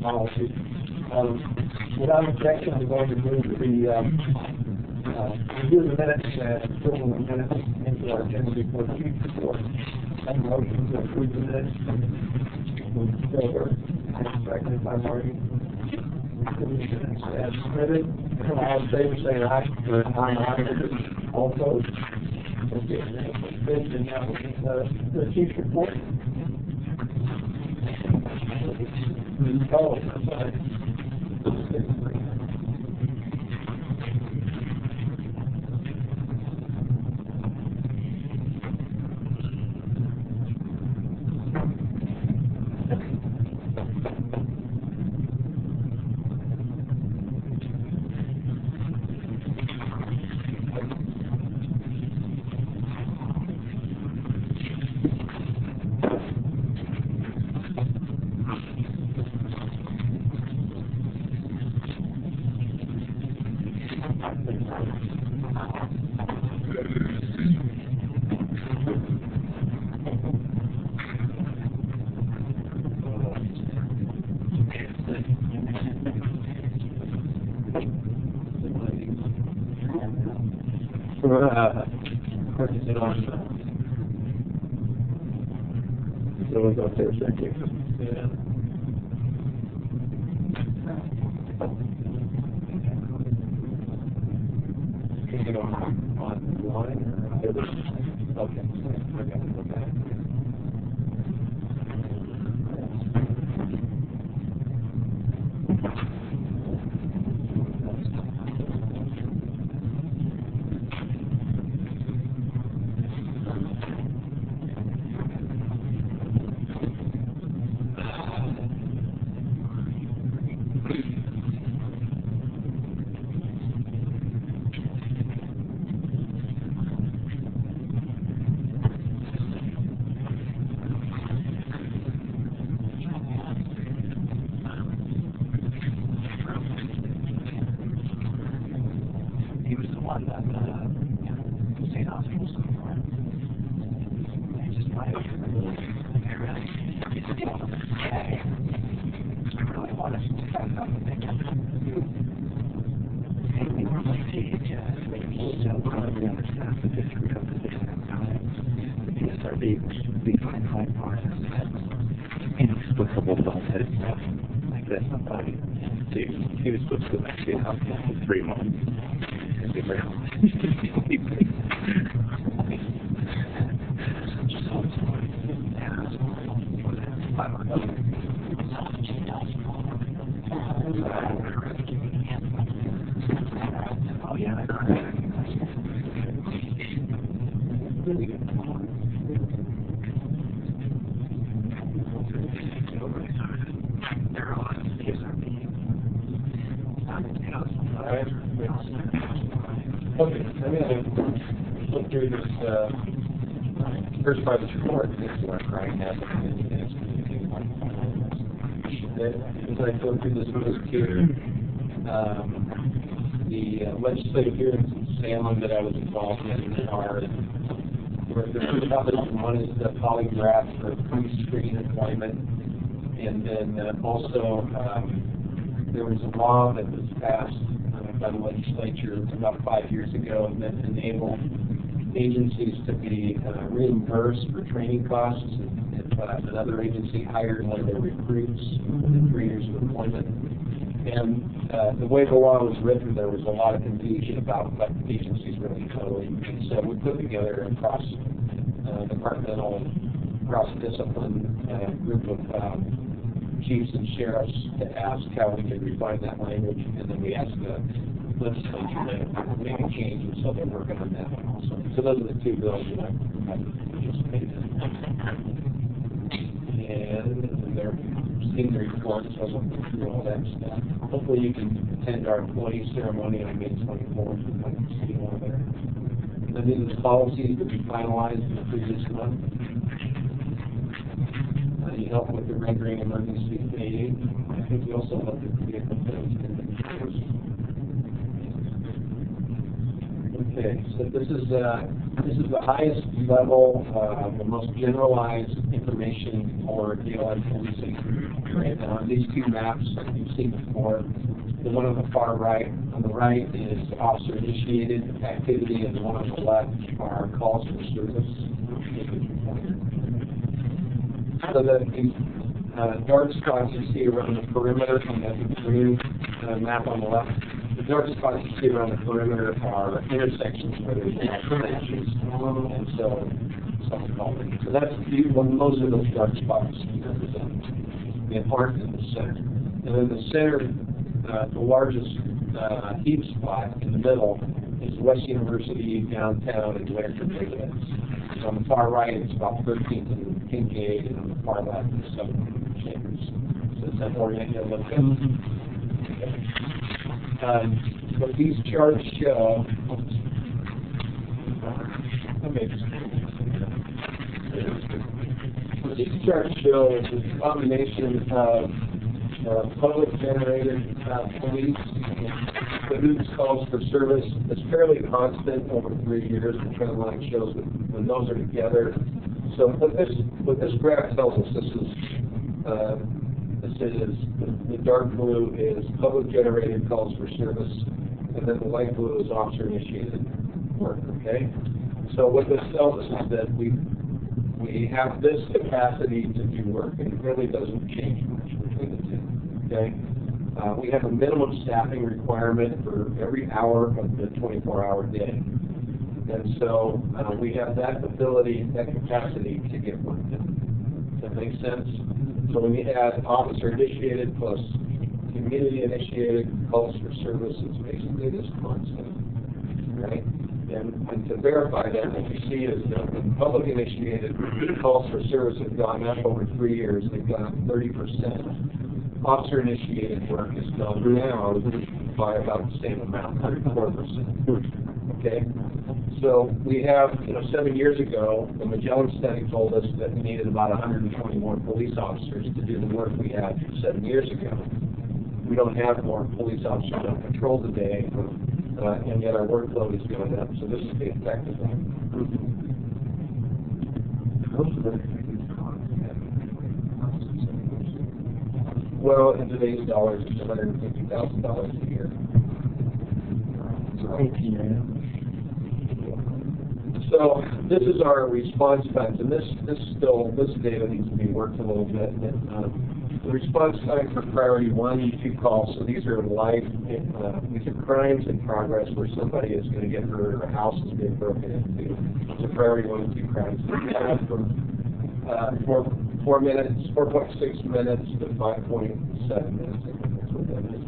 policy. Without objection, I'm going to move the review the minutes and approval of the minutes into opportunity for chief report. And motion to approve the minutes. Move forward. Seconded by Marty. As submitted, all in favor, say aye. Aye. All opposed? Okay, and now, the chief's report. Oh, sorry. Someone's up there, thank you. Yeah. Is it online or? Okay. Okay. He was the one that St. Oscar's for. I just wanted to I really wanted to find out what they did. And we were like, so probably understand the history of the different times. These are the fine parts that inexplicable bullheaded stuff like that. Somebody, he was supposed to actually help him for 3 months. Oh yeah, I got it. Okay, I'm going to look through this first part of this report. This is what I'm crying at. As I go through this list here, the legislative hearings in Salem that I was involved in are there's two topics. One is the polygraph for pre-screen employment, and then also there was a law that was passed by the legislature about 5 years ago that enabled agencies to be reimbursed for training costs if another agency hired one of their recruits within 3 years of employment. And the way the law was written, there was a lot of confusion about what agencies really owe. And so we put together a cross-departmental, cross-discipline group of chiefs and sheriffs to ask how we could refine that language, and then we asked the legislature to make a change, and so they're working on that one also. So those are the two bills that I've participated in. And they're seeing the reports, so we'll go through all that stuff. Hopefully you can attend our employee ceremony on May 24th, and I can see you all there. And then these policies that we finalized in the previous month. You help with the rendering emergency aid. I think we also looked at vehicle codes and okay, so this is This is the highest level, the most generalized information for DLN policing. And these two maps you've seen before. The one on the far right, on the right is officer-initiated activity, and the one on the left are calls for service. So the dark spots you see around the perimeter, and the green map on the left, the dark spots you see around the perimeter are intersections where there's connections, and so that's most of those dark spots represent the apartment in the center. And then the center, the largest heat spot in the middle is West University downtown and Laird neighborhoods. So on the far right, it's about 13th and Kincaid, and on the far left is 7th Chambers. So it's that oriented look at. What these charts show, what these charts show is a combination of public-generated police, the who's calls for service. It's fairly constant over 3 years. The trend line shows that when those are together. So what this graph tells us, this is the dark blue is public-generated calls for service, and then the light blue is officer-initiated work. Okay. So what this tells us is that we have this capacity to do work, and it really doesn't change much between the two. Okay. We have a minimum staffing requirement for every hour of the 24-hour day. And so we have that ability, that capacity to get work done. Does that make sense? So when you add officer-initiated plus community-initiated calls for service, it's basically this constant, right? And to verify that, what we see is that when public-initiated calls for service have gone up over 3 years, they've gone up 30%. Officer-initiated work has gone down by about the same amount, 34%. Okay? So we have, 7 years ago, the Magellan study told us that we needed about 120 more police officers to do the work we had 7 years ago. We don't have more police officers on patrol today, and yet our workload is going up, so this is the effect of that. Well, in today's dollars, it's $150,000 a year. So this is our response times, and this data needs to be worked a little bit. The response time for priority 1 and 2 calls, so these are these are crimes in progress where somebody is going to get hurt or a house is being broken into. So priority 1 and 2 crimes. We have from 4.6 minutes to 5.7 minutes. That's what that is.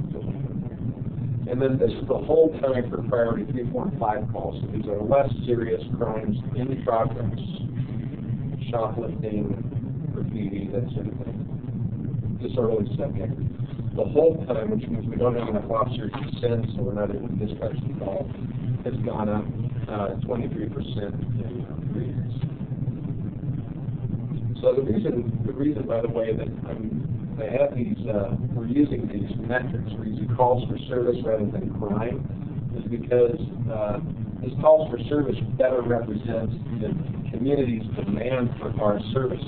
And then this is the whole time for priority 3, 4, and 5 calls. So these are less serious crimes in progress. Shoplifting, graffiti, that sort of thing. Disorderly subject. The whole time, which means we don't have enough officers to send, so we're not able to dispatch the call, has gone up 23% in 3 years. So the reason, by the way, that I have these, we're using these metrics, we're using calls for service rather than crime, is because this calls for service better represents the community's demand for our services.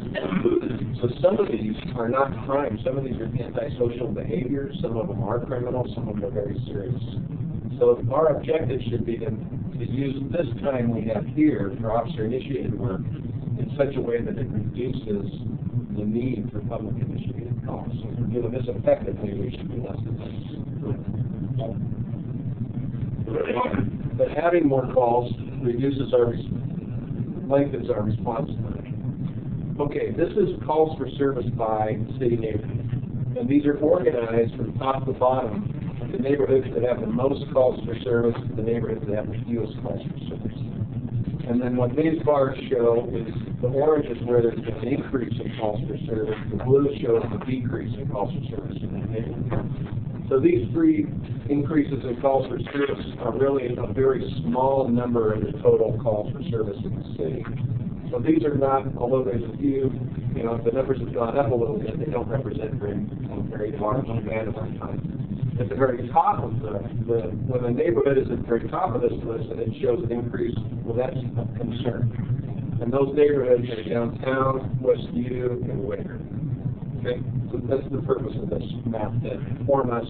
So some of these are not crime, some of these are antisocial behaviors, some of them are criminal, some of them are very serious. So our objective should be to use this time we have here for officer-initiated work in such a way that it reduces the need for public-initiated calls. So if we're doing this effectively, we should do less of this. But having more calls reduces lengthens our response time. Okay, this is calls for service by city neighborhood. And these are organized from top to bottom. The neighborhoods that have the most calls for service, the neighborhoods that have the fewest calls for service. And then what these bars show is the orange is where there's an increase in calls for service. The blue shows the decrease in calls for service in that neighborhood. So these 3 increases in calls for service are really a very small number of the total calls for service in the city. So these are not, although there's a few, you know, the numbers have gone up a little bit, they don't represent very large demand of our time. At the very top of when the neighborhood is at the very top of this list and it shows an increase, well, that's a concern. And those neighborhoods are downtown, Westview, and Whitaker. Okay? So that's the purpose of this map, to inform us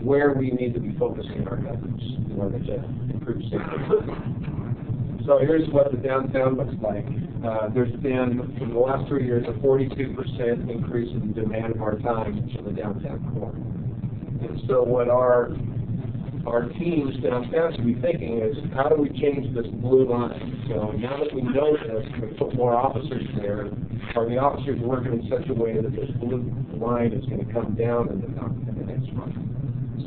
where we need to be focusing our efforts in order to improve safety. So here's what the downtown looks like. There's been, in the last 3 years, a 42% increase in the demand of our time in the downtown core. And so what our teams downtown should be thinking is, how do we change this blue line? So now that we know this, we put more officers there. Are the officers working in such a way that this blue line is going to come down in the next month?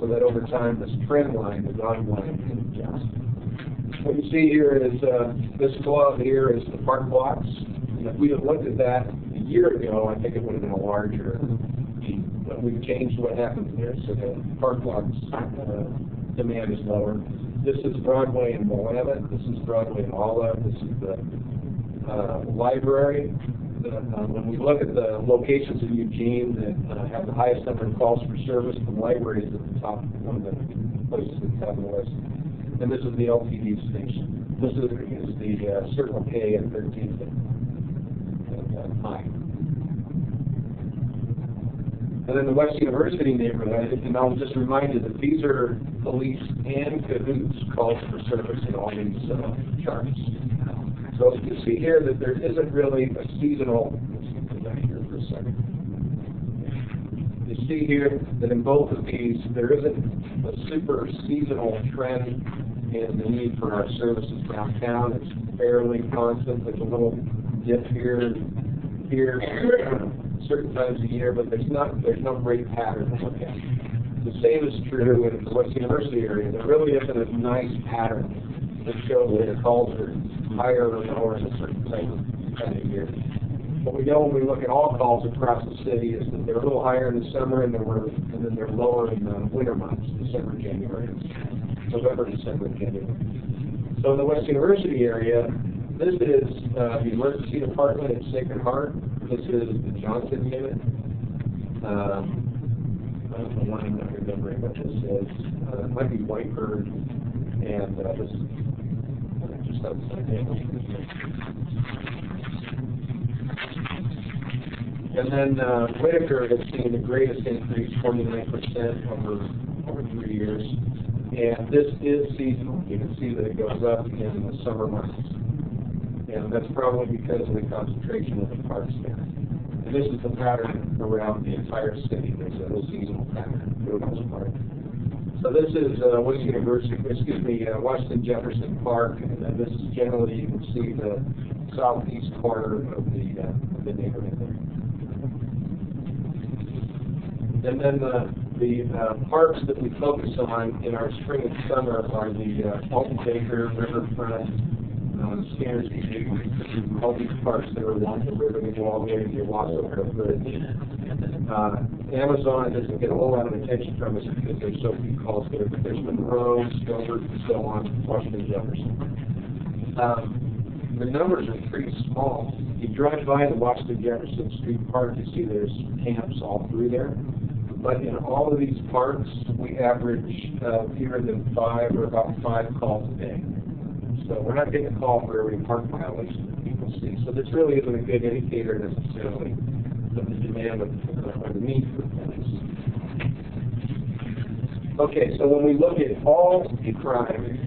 So that over time, this trend line, the dotted line, can adjust. What you see here is this club here is the park blocks. And if we had looked at that a year ago, I think it would have been a larger peak. But we've changed what happens here, so the park blocks demand is lower. This is Broadway and Willamette. This is Broadway and Olive. This is the library. When we look at the locations in Eugene that have the highest number of calls for service, the library is at the top, one of the places at the top of the list. And this is the LTD station. This is the Circle K at 13th and High. And then the West University neighborhood, and I'll just remind you that these are police and cahoots calls for service in all these charts. So you see here that there isn't really a seasonal, let's come back here for a second. You see here that in both of these, there isn't a super seasonal trend in the need for our services downtown. It's fairly constant. There's a little dip here, certain times a year, but there's no great pattern to look at. The same is true in the West University area. There really isn't a nice pattern that shows that the calls are higher or lower in a certain time of year. What we know when we look at all calls across the city is that they're a little higher in the summer and then they're lower in the winter months, December, January, November, December, January. So in the West University area, this is the emergency department at Sacred Heart. This is the Johnson unit. I don't know why I'm not remembering what this is. It might be Whitebird, and this is just outside there. And then Whitaker has seen the greatest increase, 49% over 3 years. And this is seasonal. You can see that it goes up in the summer months. And that's probably because of the concentration of the parks there. And this is the pattern around the entire city. There's a seasonal pattern for the most part. So this is Washington Jefferson Park, and this is generally, you can see the southeast corner of the neighborhood there. And then the parks that we focus on in our spring and summer are the Alton Baker, Riverfront, Scanners Beach, all these parks that are along the river that go all the way to the Owasso Bridge. Amazon doesn't get a whole lot of attention from us because there's so few calls there, but there's Monroe, Gilbert, and so on, Washington Jefferson. The numbers are pretty small. You drive by the Washington Jefferson Street Park, you see there's camps all through there. But in all of these parks, we average fewer than 5 or about 5 calls a day. So we're not getting a call for every park violation that people see. So this really isn't a good indicator necessarily of the demand or the need for police. Okay, so when we look at all crime,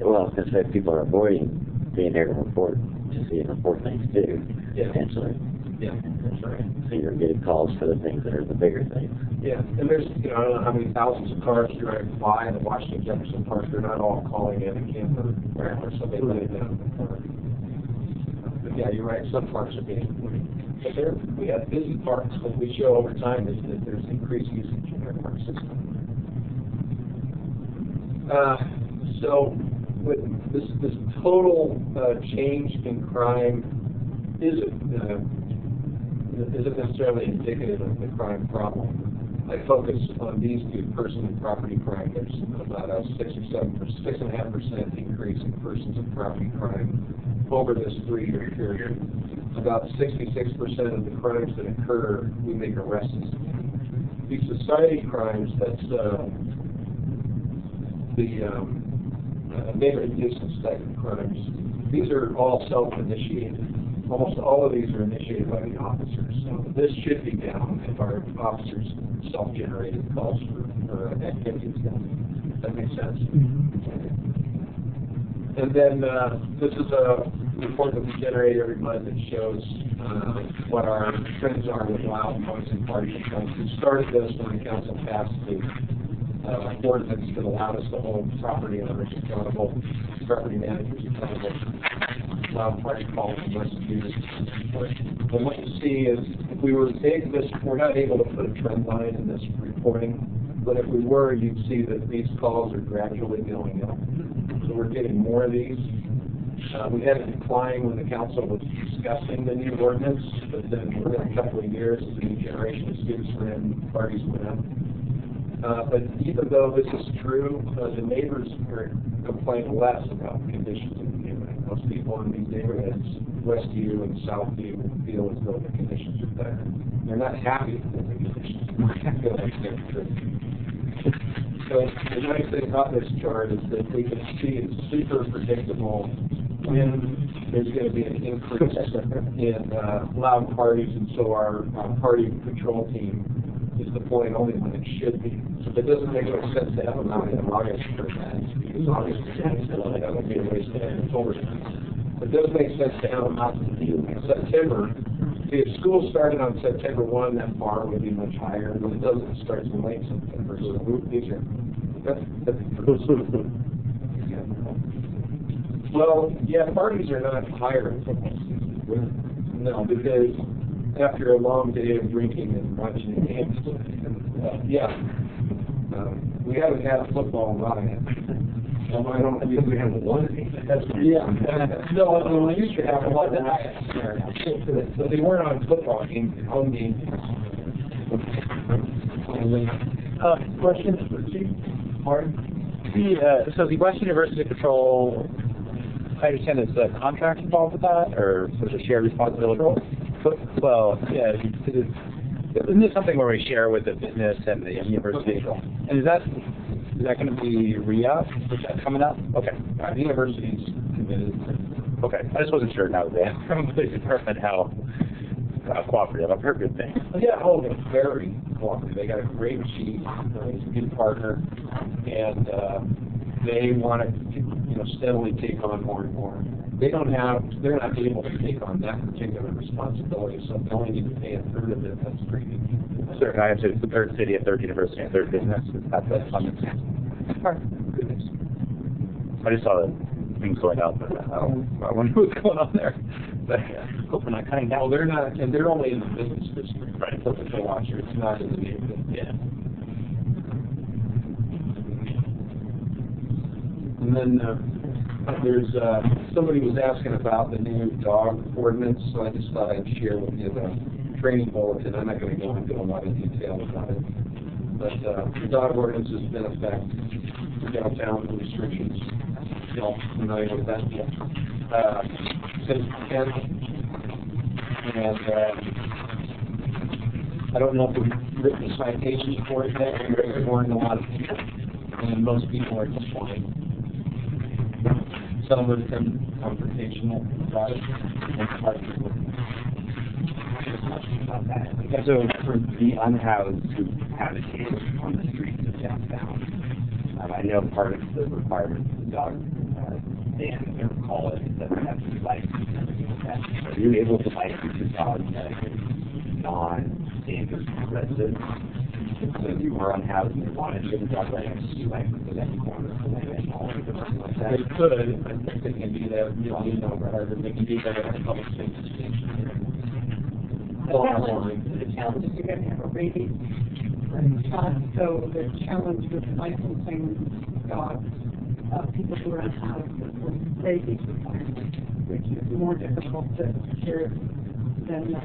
well, I was going to say people are avoiding being there to report, to see and report things too, potentially. Yeah, that's right. So you're getting calls for the things that are the bigger things. Yeah, and there's, I don't know how many thousands of cars drive by the Washington Jefferson Park. They're not all calling in a camper or something like that. But yeah, you're right. Some parks are being avoided. But we have busy parks. What we show over time is that there's increased usage in our park system. So with this total change in crime isn't necessarily indicative of the crime problem. I focus on these two, person and property crime. There's about a 6.5% increase in persons and property crime over this 3-year period. About 66% of the crimes that occur, we make arrests. These society crimes, that's the neighborhood nuisance type of crimes, these are all self-initiated. Almost all of these are initiated by the officers. So this should be down if our officers self-generated calls for activities. That makes sense? And then this is a report that we generate every month that shows what our trends are with loud noise and party controls. We started this when the council passed the ordinance that allowed us to hold property owners accountable, property managers accountable, loud party calls and misuse. And what you see is, if we were to take this, we're not able to put a trend line in this reporting, but if we were, you'd see that these calls are gradually going up. So we're getting more of these. We had a decline when the council was discussing the new ordinance, but then within a couple of years, as the new generation of students went in, parties went up. But even though this is true, the neighbors complain less about conditions in the neighborhood. Most people in these neighborhoods, Westview and Southview, feel as though the conditions are better. They're not happy with the conditions. They feel like they're true. So the nice thing about this chart is that we can see it's super predictable when there's going to be an increase in loud parties, and so our party control team is deployed only when it should be. So it doesn't make any sense to have them out in August for that, because August is that would be a waste of overtime. It does make sense to have them out in September. See, if school started on September 1, that bar would be much higher, but it doesn't. It starts in late September. So these are well, yeah, parties are not higher in football season. No, because after a long day of drinking and watching games, we haven't had a football riot. I don't think we have one. Yeah. No, we used to have a lot of riots there. But they weren't on football games, home games. Questions for Chief Martin? So the West University Patrol, I understand there's a contract involved with that, or sort of shared responsibility? Well, yeah, isn't this something where we share with the business and the university? And is that going to be re-up? Is that coming up? Okay. The university's committed. Okay. I just wasn't sure now that they have from the department how cooperative. I've heard good things. Yeah, they're very cooperative. They got a great chief, he's a good partner, and they want to, steadily take on more and more. They're not able to take on that particular responsibility, so they only need to pay a third of it. That's pretty good. Sir, I answer the third city, a third university, a third business. That's the funding. All right. Goodness. I just saw the things going up, but I wonder what's going on there. But hope we're not cutting down. Well, they're not, and they're only in the business district, right? So the watcher, it's not in the neighborhood. Yeah. And then there's somebody was asking about the new dog ordinance, so I just thought I'd share with you the training bulletin. I'm not going to go into a lot of detail about it, but the dog ordinance has been in effect downtown restrictions. Y'all familiar with that? Since 10, and I don't know if we've written citations for it yet. We're warning a lot of people, and most people are complying. Some of them confrontational about it, and so for the unhoused who habitate on the streets of downtown, I know part of the requirement of the dog ban, if I recall it, is that they have to be licensed and everything like that. Are you able to license your dogs that are non-standard residents? So if you were unhoused and you wanted to, the dog license, you license at any corner of the land and all of the rest like that? they could. I think they can do that. They can do that at a public safety station. The challenge is you're going to have a rating. So the challenge with licensing dogs, people who are unhoused with safety requirements, which is more difficult to secure than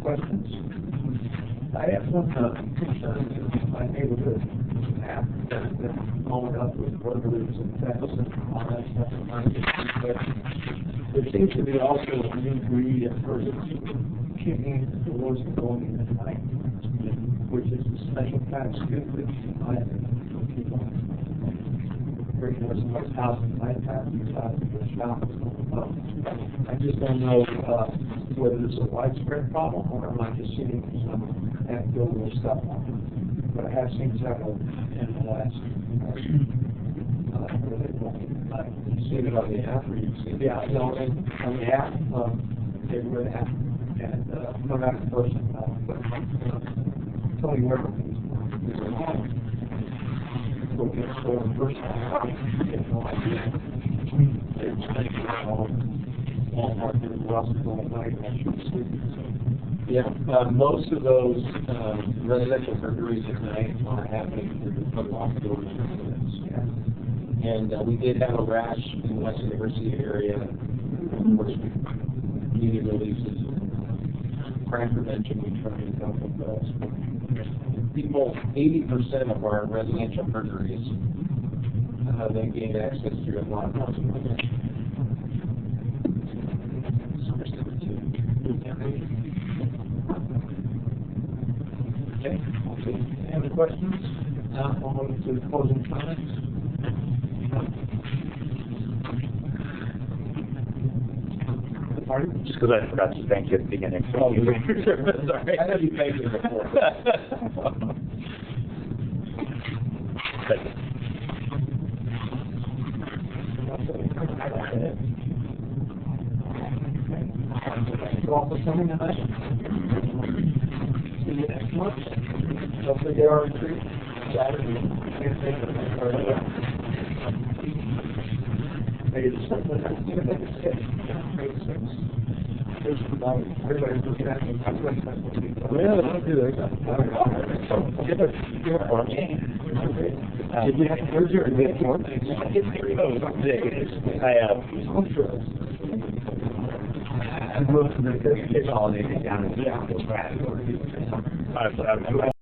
questions? I have one concern in my neighborhood map that's blown up with burglaries and thefts and all that stuff. But there seems to be also a new breed of persons kicking the doors and going in at night, which is a special kind of stupid, I think, for people. Breaking into someone's house at night time, inside the shop. I just don't know whether it's a widespread problem or am I just seeing some anecdotal stuff. But I have seen several in the last. You've seen it on the app, or you've seen it? Yeah, no, and on the app, they were an app, and no matter the person, but Tony Weber. Go next door the first time, get no idea. They were saying Walmart and Russell at night, and I should sleep. Yeah, most of those residential burglaries at night are happening through the front lock doors and residents. Yeah. And we did have a rash in the West University area, which needed releases. Crime prevention, we try to help with those. People, 80% of our residential burglaries, they gain access through a lot of Okay. Any other questions? Now, we'll move to the closing comments. Pardon? Just because I forgot to thank you at the beginning. Oh, Sorry. I know you thanked me before. Thank you. Thank you all for coming tonight. See you next month. Hopefully there are retreats Saturday. Maybe the second. Everybody's looking at me. Yeah, don't do that. Did we have to go to the airport? Most of the consolidated down in the